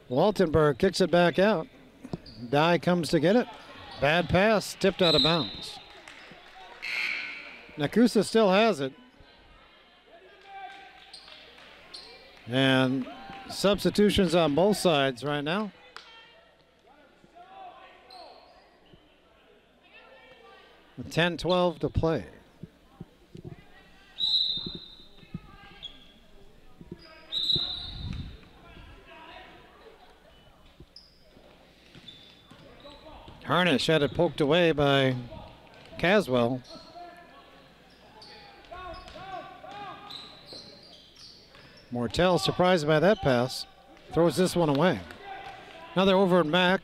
Waltenberg kicks it back out. Dye comes to get it. Bad pass, tipped out of bounds. Nakusa still has it. And substitutions on both sides right now. With 10-12 to play. Harnish had it poked away by Caswell. Mortel, surprised by that pass, throws this one away. Another over at Mack.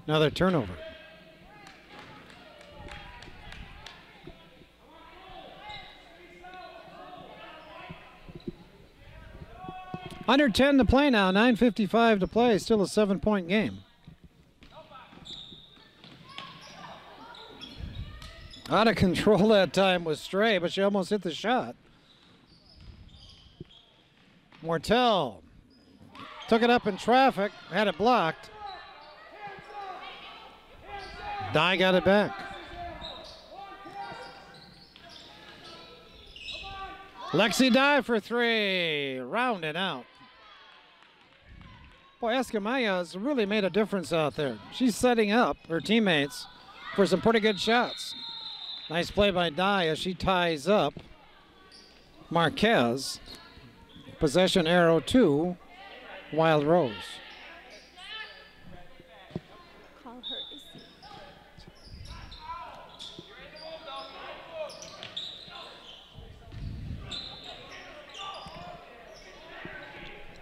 Another turnover. Under 10 to play now, 9:55 to play, still a 7-point game. Out of control that time was Stray, but she almost hit the shot. Mortel took it up in traffic, had it blocked. Dye got it back. Lexi Dye for 3, rounded out. Boy, Eskamaya's really made a difference out there. She's setting up her teammates for some pretty good shots. Nice play by Dye as she ties up Marquez. Possession arrow to Wild Rose. Call her.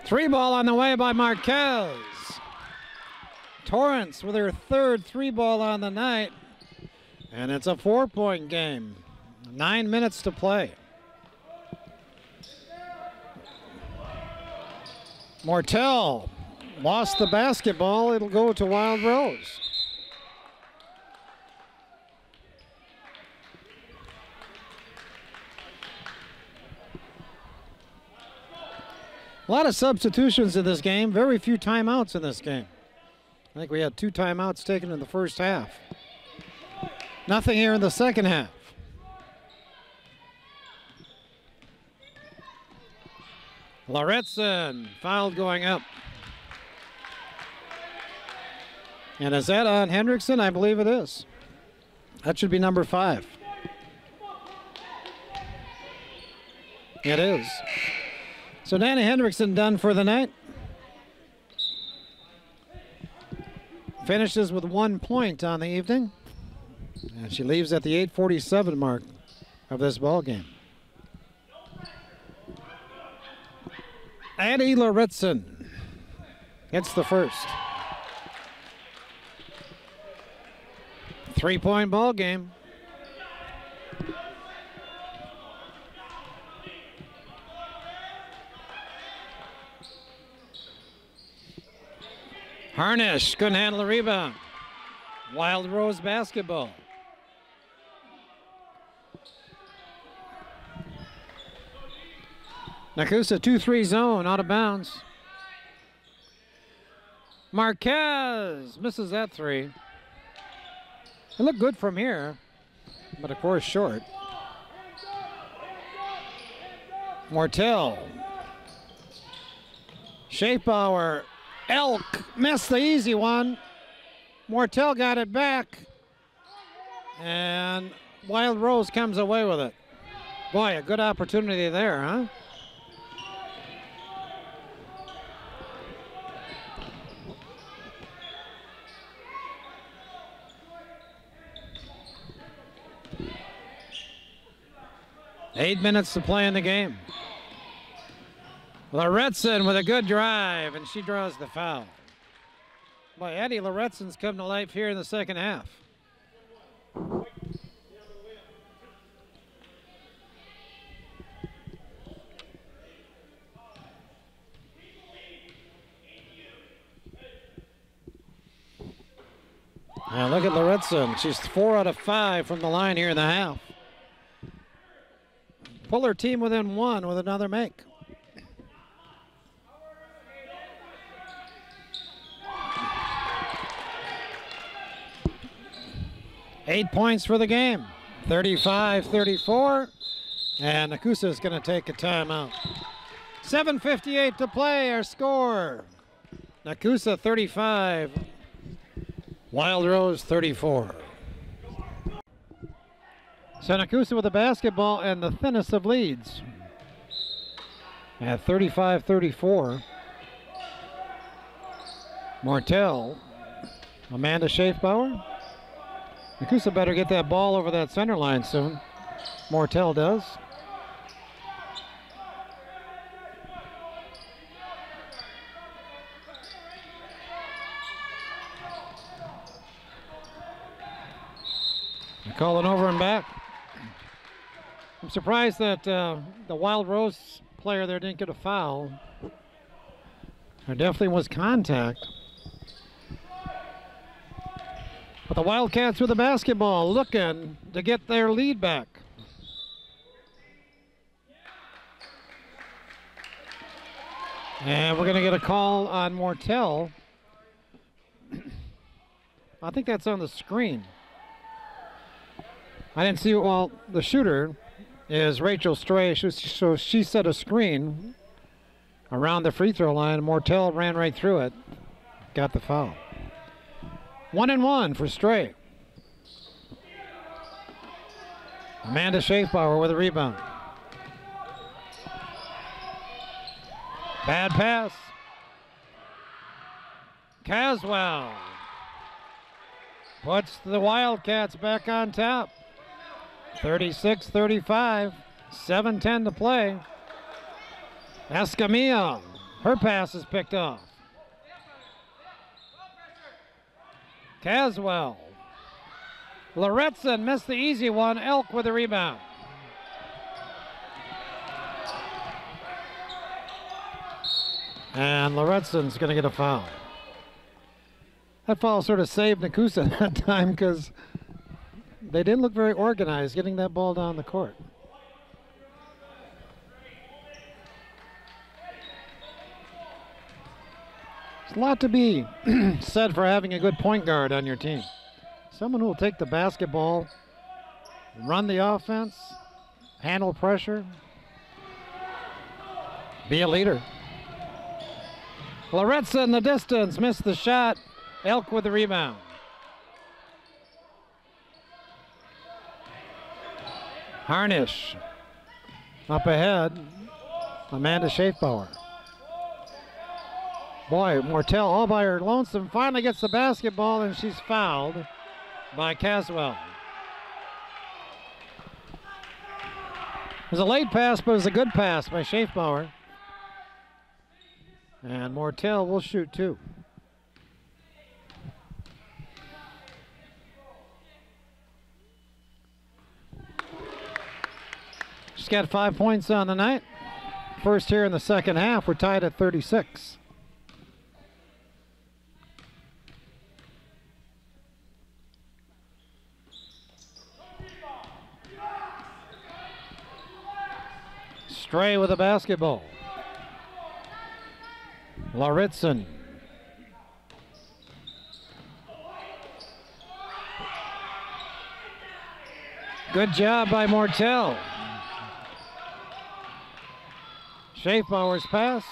3 ball on the way by Marquez. Torrance with her third 3 ball on the night. And it's a 4-point game. 9 minutes to play. Mortel lost the basketball. It'll go to Wild Rose. A lot of substitutions in this game. Very few timeouts in this game. I think we had 2 timeouts taken in the first half. Nothing here in the second half. Lauritsen fouled going up. And is that on Hendrickson? I believe it is. That should be number 5. It is. So Danny Hendrickson done for the night. Finishes with 1 point on the evening. And she leaves at the 8:47 mark of this ball game. Addie Lauritsen hits the first. 3-point ball game. Harnish couldn't handle the rebound. Wild Rose basketball. Nakusa 2-3 zone, out of bounds. Marquez misses that 3. It looked good from here, but of course short. Mortel. Schaefbauer. Elk missed the easy one. Mortel got it back. And Wild Rose comes away with it. Boy, a good opportunity there, huh? 8 minutes to play in the game. Lauritsen with a good drive, and she draws the foul. Boy, Addie Lauritsen's come to life here in the second half. Now look at Lauritsen. She's 4 out of 5 from the line here in the half. Pull her team within 1 with another make. Eight points for the game, 35-34, and Nakusa is going to take a timeout. 7:58 to play, our score. Nakusa 35, Wild Rose 34. So Nakusa with the basketball and the thinnest of leads at 35-34. Mortel, Amanda Schaefbauer. Nakusa better get that ball over that center line soon. Mortel does. They're calling over and back. I'm surprised that the Wild Rose player there didn't get a foul. There definitely was contact. But the Wildcats with the basketball looking to get their lead back. And we're going to get a call on Mortel. I think that's on the screen. I didn't see, well, the shooter is Rachel Stray, so she set a screen around the free throw line. Mortel ran right through it, got the foul. 1-1 for Stray. Amanda Schaefbauer with a rebound. Bad pass. Caswell puts the Wildcats back on top. 36-35, 7:10 to play. Escamilla, her pass is picked off. Caswell. Lauritsen missed the easy one. Elk with a rebound. And Lauritsen's going to get a foul. That foul sort of saved Nakusa that time because they didn't look very organized getting that ball down the court. There's a lot to be said for having a good point guard on your team. Someone who will take the basketball, run the offense, handle pressure, be a leader. Lauritsen in the distance, missed the shot. Elk with the rebound. Harnish up ahead. Amanda Schaefbauer. Boy, Mortel all by her lonesome finally gets the basketball, and she's fouled by Caswell. It was a late pass, but it was a good pass by Schaefbauer. And Mortel will shoot two. She's got 5 points on the night. First here in the second half. We're tied at 36. Stray with the basketball. Lauritsen. Good job by Mortel. Schaefbauer's pass,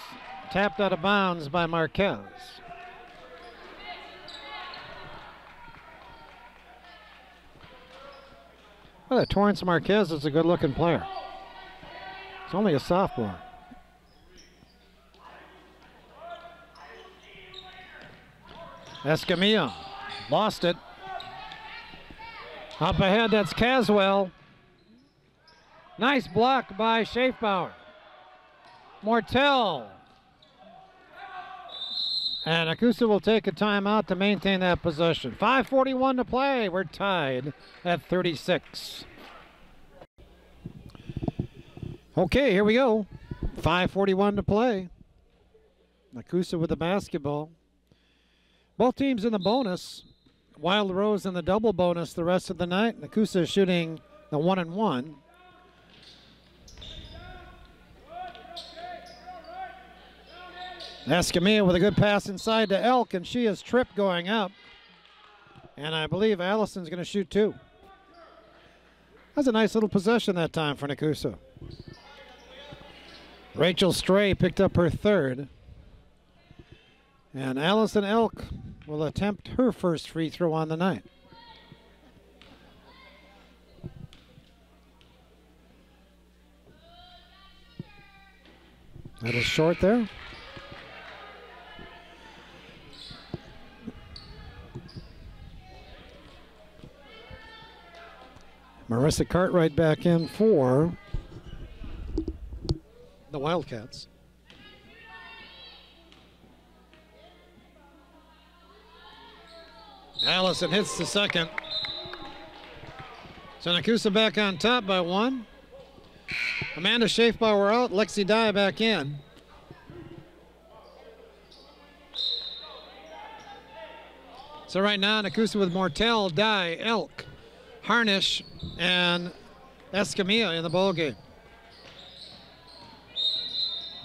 tapped out of bounds by Marquez. Well, Torrance Marquez is a good-looking player. He's only a sophomore. Escamilla lost it. Up ahead, that's Caswell. Nice block by Schaefbauer. Mortel. And Nakusa will take a timeout to maintain that possession. 5:41 to play. We're tied at 36. Okay, here we go. 5:41 to play. Nakusa with the basketball. Both teams in the bonus. Wild Rose in the double bonus the rest of the night. Nakusa is shooting the 1-and-1. Escamilla with a good pass inside to Elk, and she is tripped going up. And I believe Allison's going to shoot two. That's a nice little possession that time for Nakusa. Rachel Stray picked up her third. And Allison Elk will attempt her first free throw on the night. That is short there. Marissa Cartwright back in for the Wildcats. Allison hits the second. So Nakusa back on top by one. Amanda Schaefbauer out, Lexi Dye back in. So right now Nakusa with Mortel, Dye, Elk, Harnish, and Escamilla in the ball game.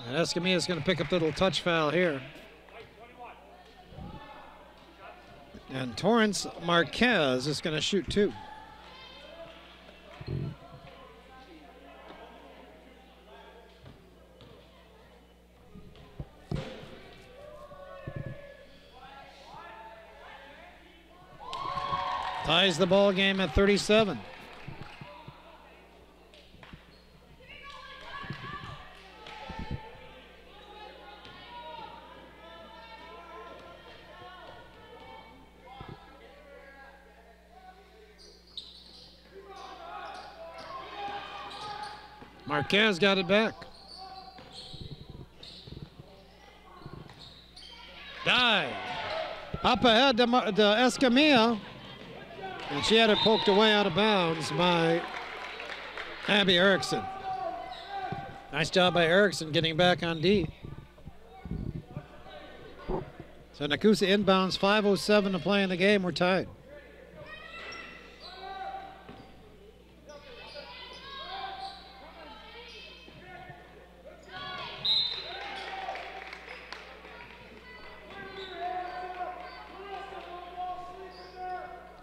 And Escamilla is going to pick up the little touch foul here. And Torrance Marquez is going to shoot two. Ties the ball game at 37. Marquez got it back. Dye. Up ahead to Escamilla. And she had it poked away out of bounds by Abby Erickson. Nice job by Erickson getting back on D. So Nakusa inbounds, 5:07 to play in the game. We're tied.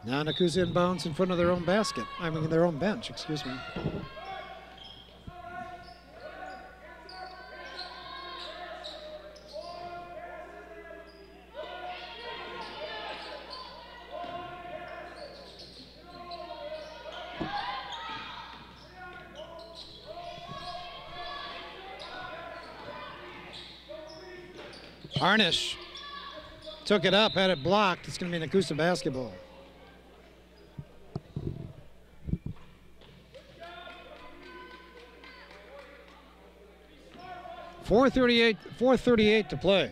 Now Nakusa inbounds in front of their own basket. I mean, their own bench, excuse me. Harnish took it up, had it blocked. It's going to be Nakusa basketball. 4:38 to play.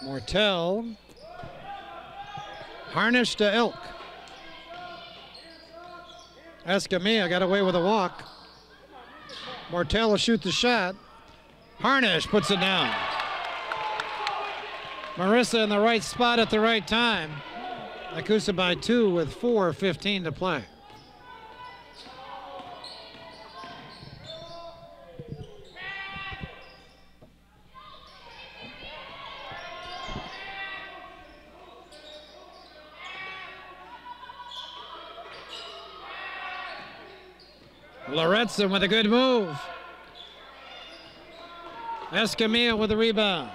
Mortel. Harnish to Elk. Escamilla got away with a walk. Mortel will shoot the shot. Harnish puts it down. Marissa in the right spot at the right time. Nakusa by 2 with 4:15 to play. Loretson with a good move. Escamilla with the rebound.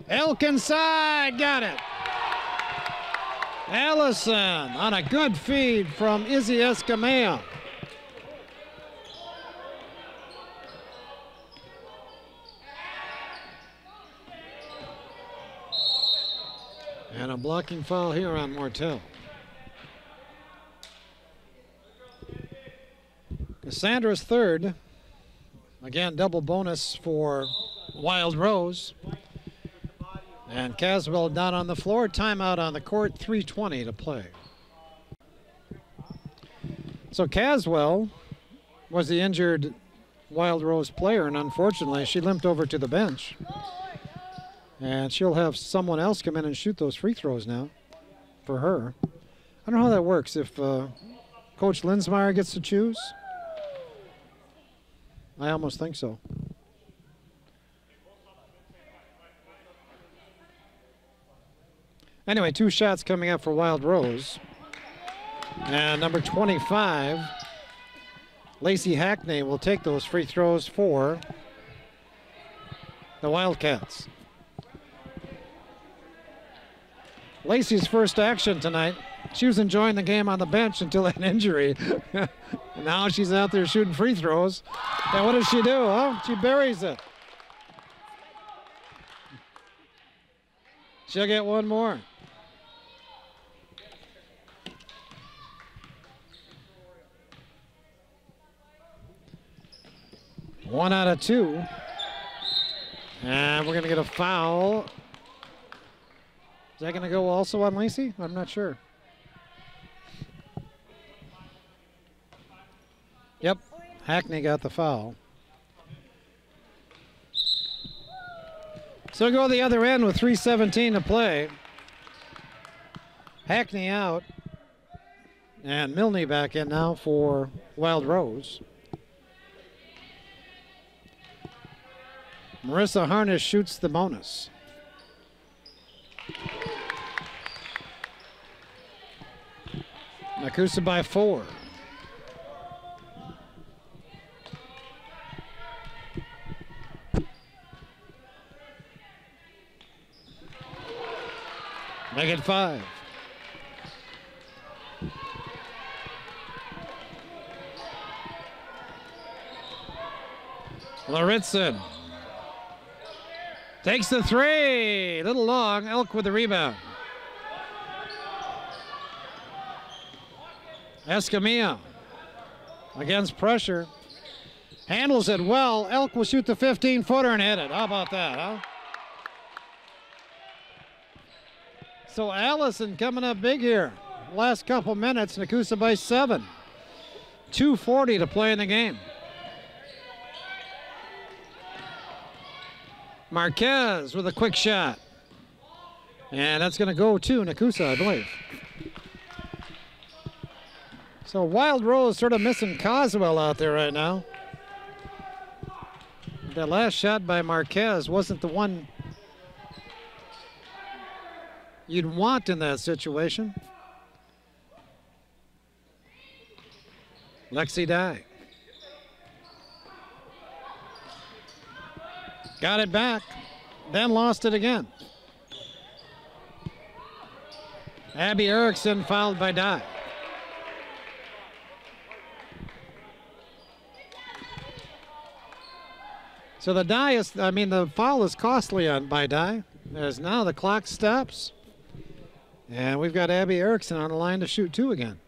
Elk inside, got it. Allison on a good feed from Izzy Escamilla. And a blocking foul here on Mortel. Cassandra's third. Again, double bonus for Wild Rose. And Caswell down on the floor. Timeout on the court. 3:20 to play. So Caswell was the injured Wild Rose player, and unfortunately she limped over to the bench. And she'll have someone else come in and shoot those free throws now for her. I don't know how that works. If Coach Linsmeyer gets to choose, I almost think so. Anyway, 2 shots coming up for Wild Rose. And number 25, Lacey Hackney, will take those free throws for the Wildcats. Lacey's first action tonight. She was enjoying the game on the bench until that injury. Now she's out there shooting free throws. And what does she do? Oh, she buries it. She'll get one more. One out of 2. And we're going to get a foul. Is that going to go also on Lacey? I'm not sure. Yep, Hackney got the foul. So go the other end with 3:17 to play. Hackney out. And Milne back in now for Wild Rose. Marissa Harness shoots the bonus. Nakusa by 4. Make it 5. Laritson takes the 3. Little long. Elk with the rebound. Escamilla against pressure. Handles it well. Elk will shoot the 15-footer and hit it. How about that, huh? So Allison coming up big here. Last couple minutes, Nakusa by 7. 2:40 to play in the game. Marquez with a quick shot. And that's going to go to Nakusa, I believe. So Wild Rose sort of missing Coswell out there right now. That last shot by Marquez wasn't the one you'd want in that situation. Lexi Dye. Got it back, then lost it again. Abby Erickson fouled by Dye. So the foul is costly by Dye, as now the clock stops. And we've got Abby Erickson on the line to shoot 2 again.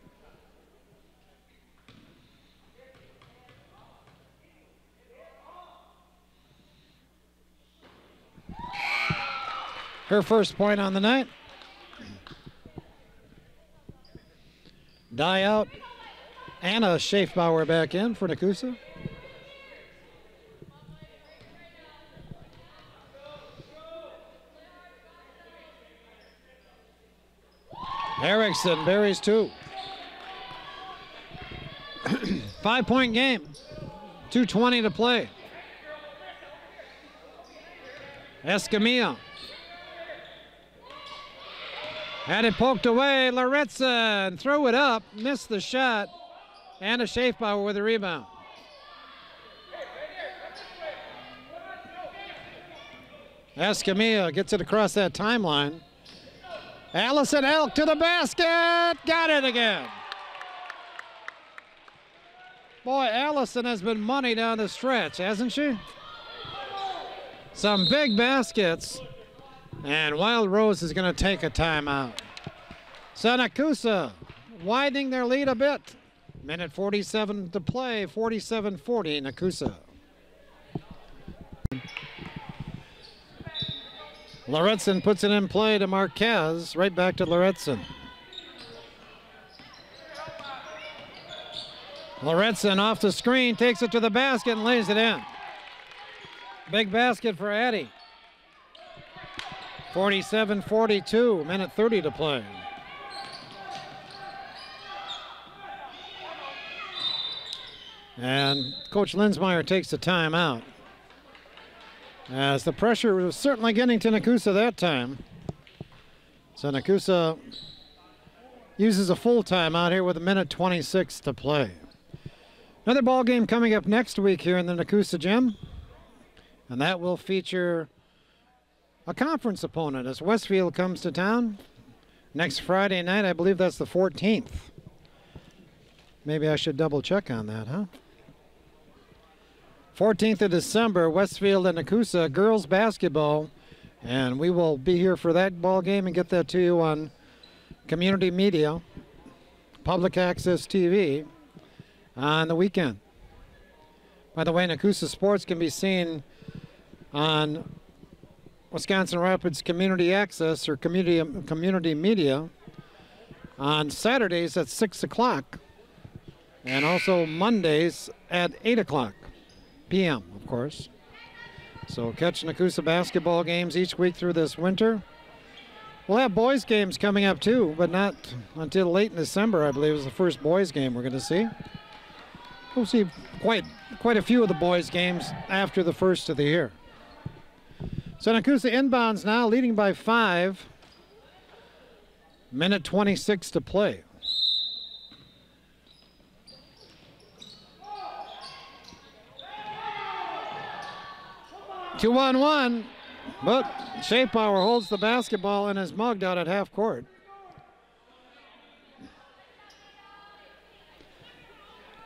Her first point on the night. Dye out. Anna Schaefbauer back in for Nakusa. Erickson buries 2. 5-point game. 2:20 to play. Escamilla. Had it poked away. Laretza threw it up. Missed the shot. Anna Schaefbauer with a rebound. Escamilla gets it across that timeline. Allison Elk to the basket. Got it again. Boy, Allison has been money down the stretch, hasn't she? Some big baskets. And Wild Rose is going to take a timeout. Sanacusa widening their lead a bit. Minute 47 to play, 47-40, Nakusa. Lauritsen puts it in play to Marquez, right back to Lauritsen. Lauritsen off the screen, takes it to the basket and lays it in. Big basket for Addy. 47-42, minute 30 to play. And Coach Linsmeyer takes the timeout, as the pressure was certainly getting to Nakusa that time. So Nakusa uses a full timeout here with a minute 26 to play. Another ball game coming up next week here in the Nakusa Gym, and that will feature a conference opponent as Westfield comes to town next Friday night. I believe that's the 14th. Maybe I should double check on that, huh? 14th of December, Westfield and Nakusa girls basketball, and we will be here for that ball game and get that to you on community media, public access TV on the weekend. By the way, Nakusa Sports can be seen on Wisconsin Rapids Community Access or community media on Saturdays at 6 o'clock and also Mondays at 8 o'clock p.m., of course. So catch Nakusa basketball games each week through this winter. We'll have boys games coming up too, but not until late in December, I believe, is the first boys game we're going to see. We'll see quite a few of the boys games after the first of the year. So Nakusa inbounds now, leading by 5. Minute 26 to play. Two on one, but Schaefbauer holds the basketball and is mugged out at half court.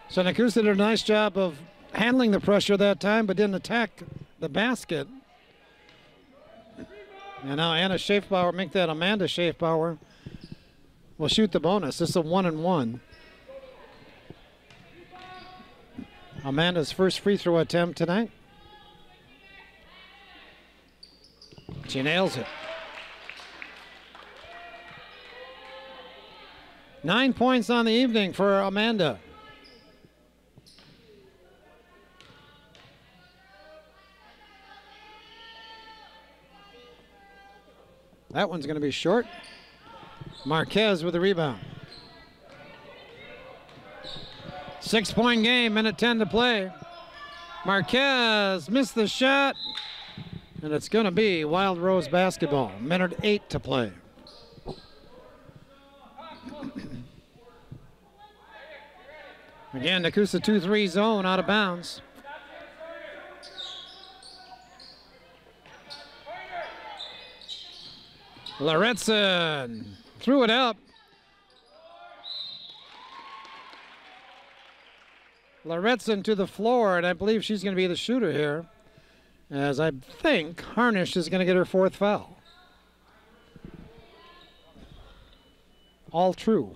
So Nakusa did a nice job of handling the pressure that time, but didn't attack the basket. And now Anna Schaefbauer, make that Amanda Schaefbauer, will shoot the bonus. This is a 1-and-1. Amanda's first free throw attempt tonight. She nails it. 9 points on the evening for Amanda. That one's going to be short. Marquez with the rebound. 6-point game, minute 10 to play. Marquez missed the shot, and it's going to be Wild Rose basketball. Minute 8 to play. Again, Nakusa 2-3 zone out of bounds. Lauritsen threw it up. Lauritsen to the floor, and I believe she's going to be the shooter here, as I think Harnish is going to get her 4th foul. All true.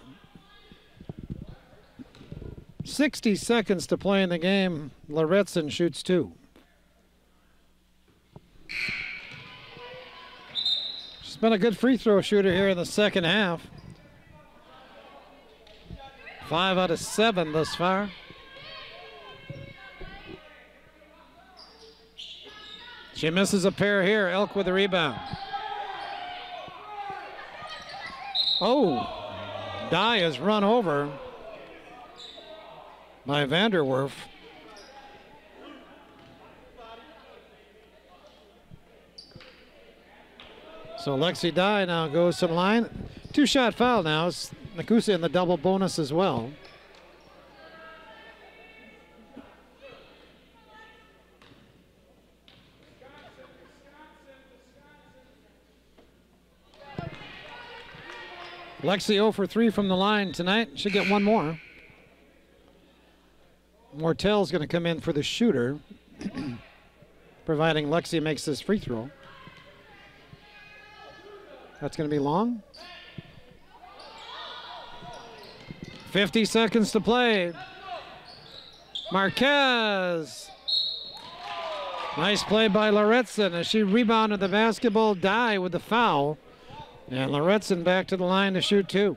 60 seconds to play in the game. Lauritsen shoots 2. She's been a good free throw shooter here in the second half. 5 out of 7 thus far. She misses a pair here. Elk with the rebound. Oh, Dye is run over by Vanderwerf. So Lexi Dye now goes to the line. 2-shot foul now. It's Nakusa in the double bonus as well. Lexi 0 for 3 from the line tonight. Should get one more. Mortell's going to come in for the shooter, providing Lexi makes this free throw. That's going to be long. 50 seconds to play. Marquez. Nice play by Lauritsen as she rebounded the basketball, die with the foul. And Lauritsen back to the line to shoot two.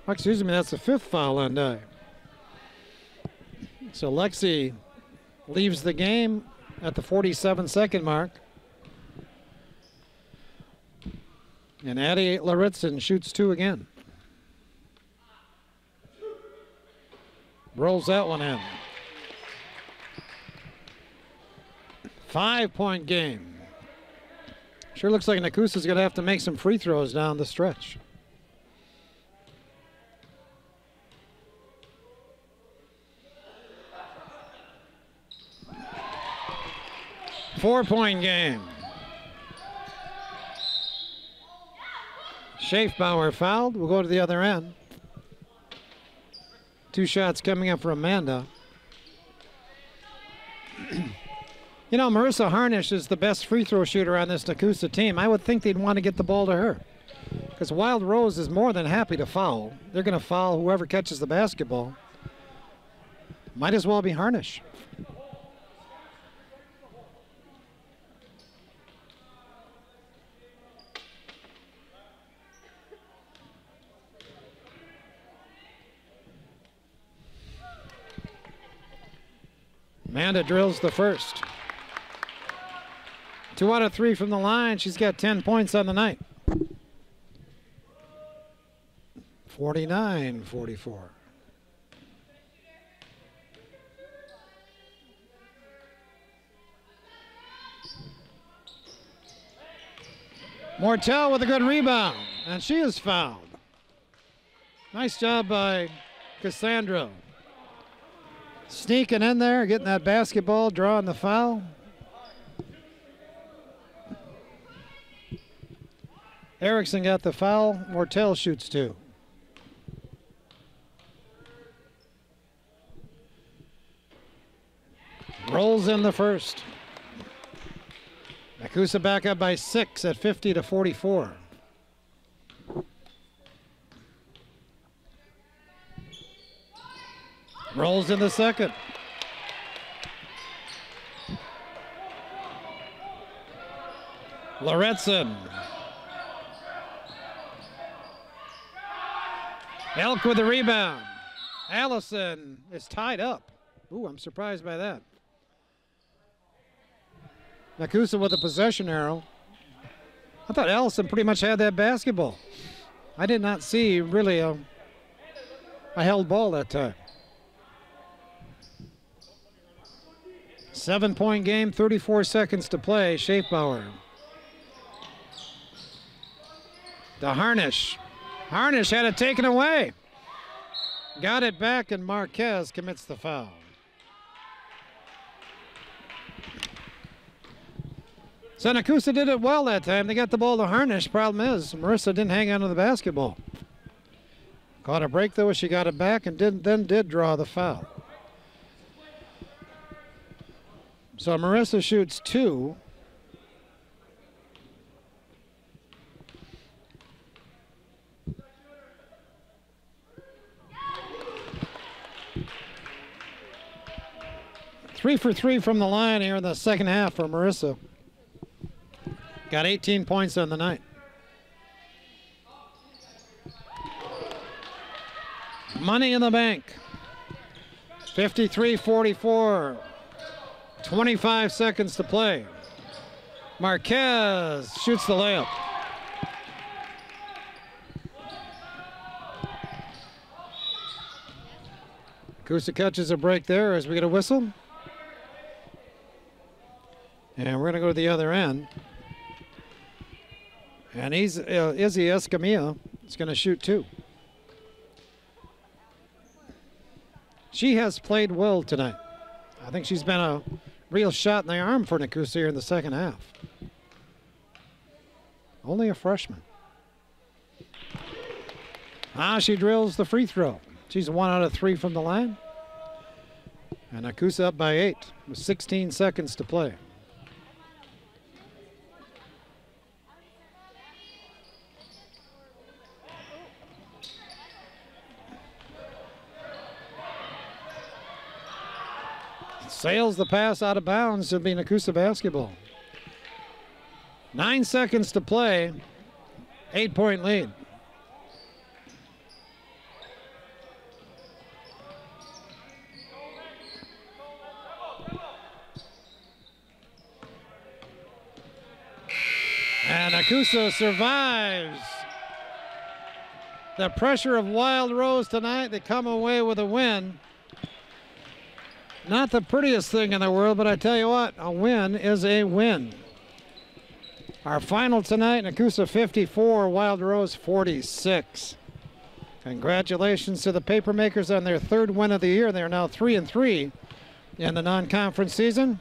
Excuse me, that's the fifth foul on Dye. So Lexi leaves the game at the 47-second mark. And Addie Lauritsen shoots two again. Rolls that one in. 5-point game. Sure looks like Nakusa's going to have to make some free throws down the stretch. Four-point game. Schaefbauer fouled. We'll go to the other end. Two shots coming up for Amanda. You know, Marissa Harnish is the best free throw shooter on this Nakusa team. I would think they'd want to get the ball to her, because Wild Rose is more than happy to foul. They're going to foul whoever catches the basketball. Might as well be Harnish. Amanda drills the first. 2 out of 3 from the line. She's got 10 points on the night. 49-44. Mortell with a good rebound, and she is fouled. Nice job by Cassandra. Sneaking in there, getting that basketball, drawing the foul. Erickson got the foul. Mortell shoots two. Rolls in the first. Nakusa back up by 6 at 50-44. Rolls in the second. Lauritsen. Elk with the rebound. Allison is tied up. Ooh, I'm surprised by that. Nakusa with a possession arrow. I thought Allison pretty much had that basketball. I did not see really a held ball that time. 7-point game, 34 seconds to play. Schaefbauer. To Harnish. Harnish had it taken away. Got it back, and Marquez commits the foul. So Nakusa did it well that time. They got the ball to Harnish. Problem is, Marissa didn't hang on to the basketball. Caught a break, though, as she got it back, and then did draw the foul. So Marissa shoots two. Three for 3 from the line here in the second half for Marissa. Got 18 points on the night. Money in the bank. 53-44. 25 seconds to play. Marquez shoots the layup. Kusa catches a break there as we get a whistle. And we're going to go to the other end. And Izzy Escamilla is going to shoot two. She has played well tonight. I think she's been a real shot in the arm for Nakusa here in the second half. Only a freshman. She drills the free throw. She's 1 out of 3 from the line. And Nakusa up by 8 with 16 seconds to play. Sails the pass out of bounds. It'll be Nakusa basketball. 9 seconds to play. 8-point lead. And Nakusa survives the pressure of Wild Rose tonight. They come away with a win. Not the prettiest thing in the world, but I tell you what, a win is a win. Our final tonight, Nakusa 54, Wild Rose 46. Congratulations to the Papermakers on their 3rd win of the year. They are now 3-3 in the non-conference season.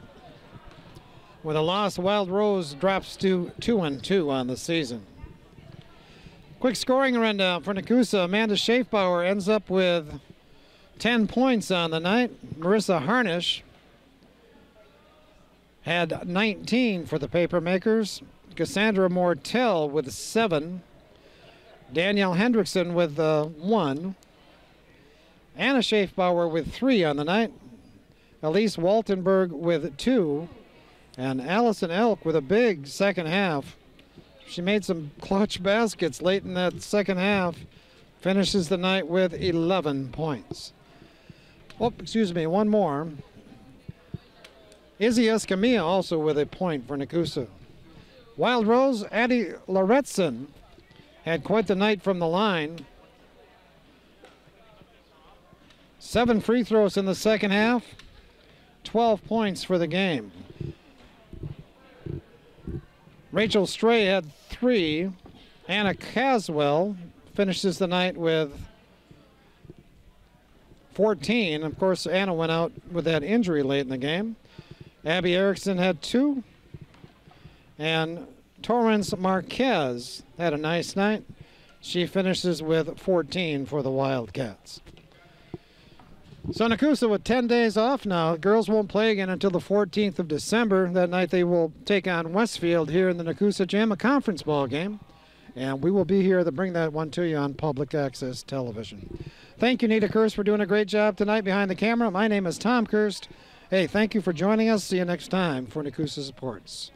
With a loss, Wild Rose drops to 2-2 on the season. Quick scoring rundown for Nakusa. Amanda Schaefbauer ends up with 10 points on the night. Marissa Harnish had 19 for the Papermakers. Cassandra Mortel with 7. Danielle Hendrickson with 1. Anna Schaefbauer with 3 on the night. Elise Waltenberg with 2. And Allison Elk with a big second half. She made some clutch baskets late in that second half. Finishes the night with 11 points. Oh, excuse me, one more. Izzy Escamilla also with a point for Nakusa. Wild Rose, Addie Loretson had quite the night from the line. 7 free throws in the second half. 12 points for the game. Rachel Stray had 3. Anna Caswell finishes the night with 14. Of course, Anna went out with that injury late in the game. Abby Erickson had 2. And Torrance Marquez had a nice night. She finishes with 14 for the Wildcats. So Nakusa with 10 days off now. Girls won't play again until the 14th of December. That night they will take on Westfield here in the Nakusa Gym, a conference ball game. And we will be here to bring that one to you on public access television. Thank you, Nita Kirst, for doing a great job tonight behind the camera. My name is Tom Kirst. Hey, thank you for joining us. See you next time for Nakusa Sports.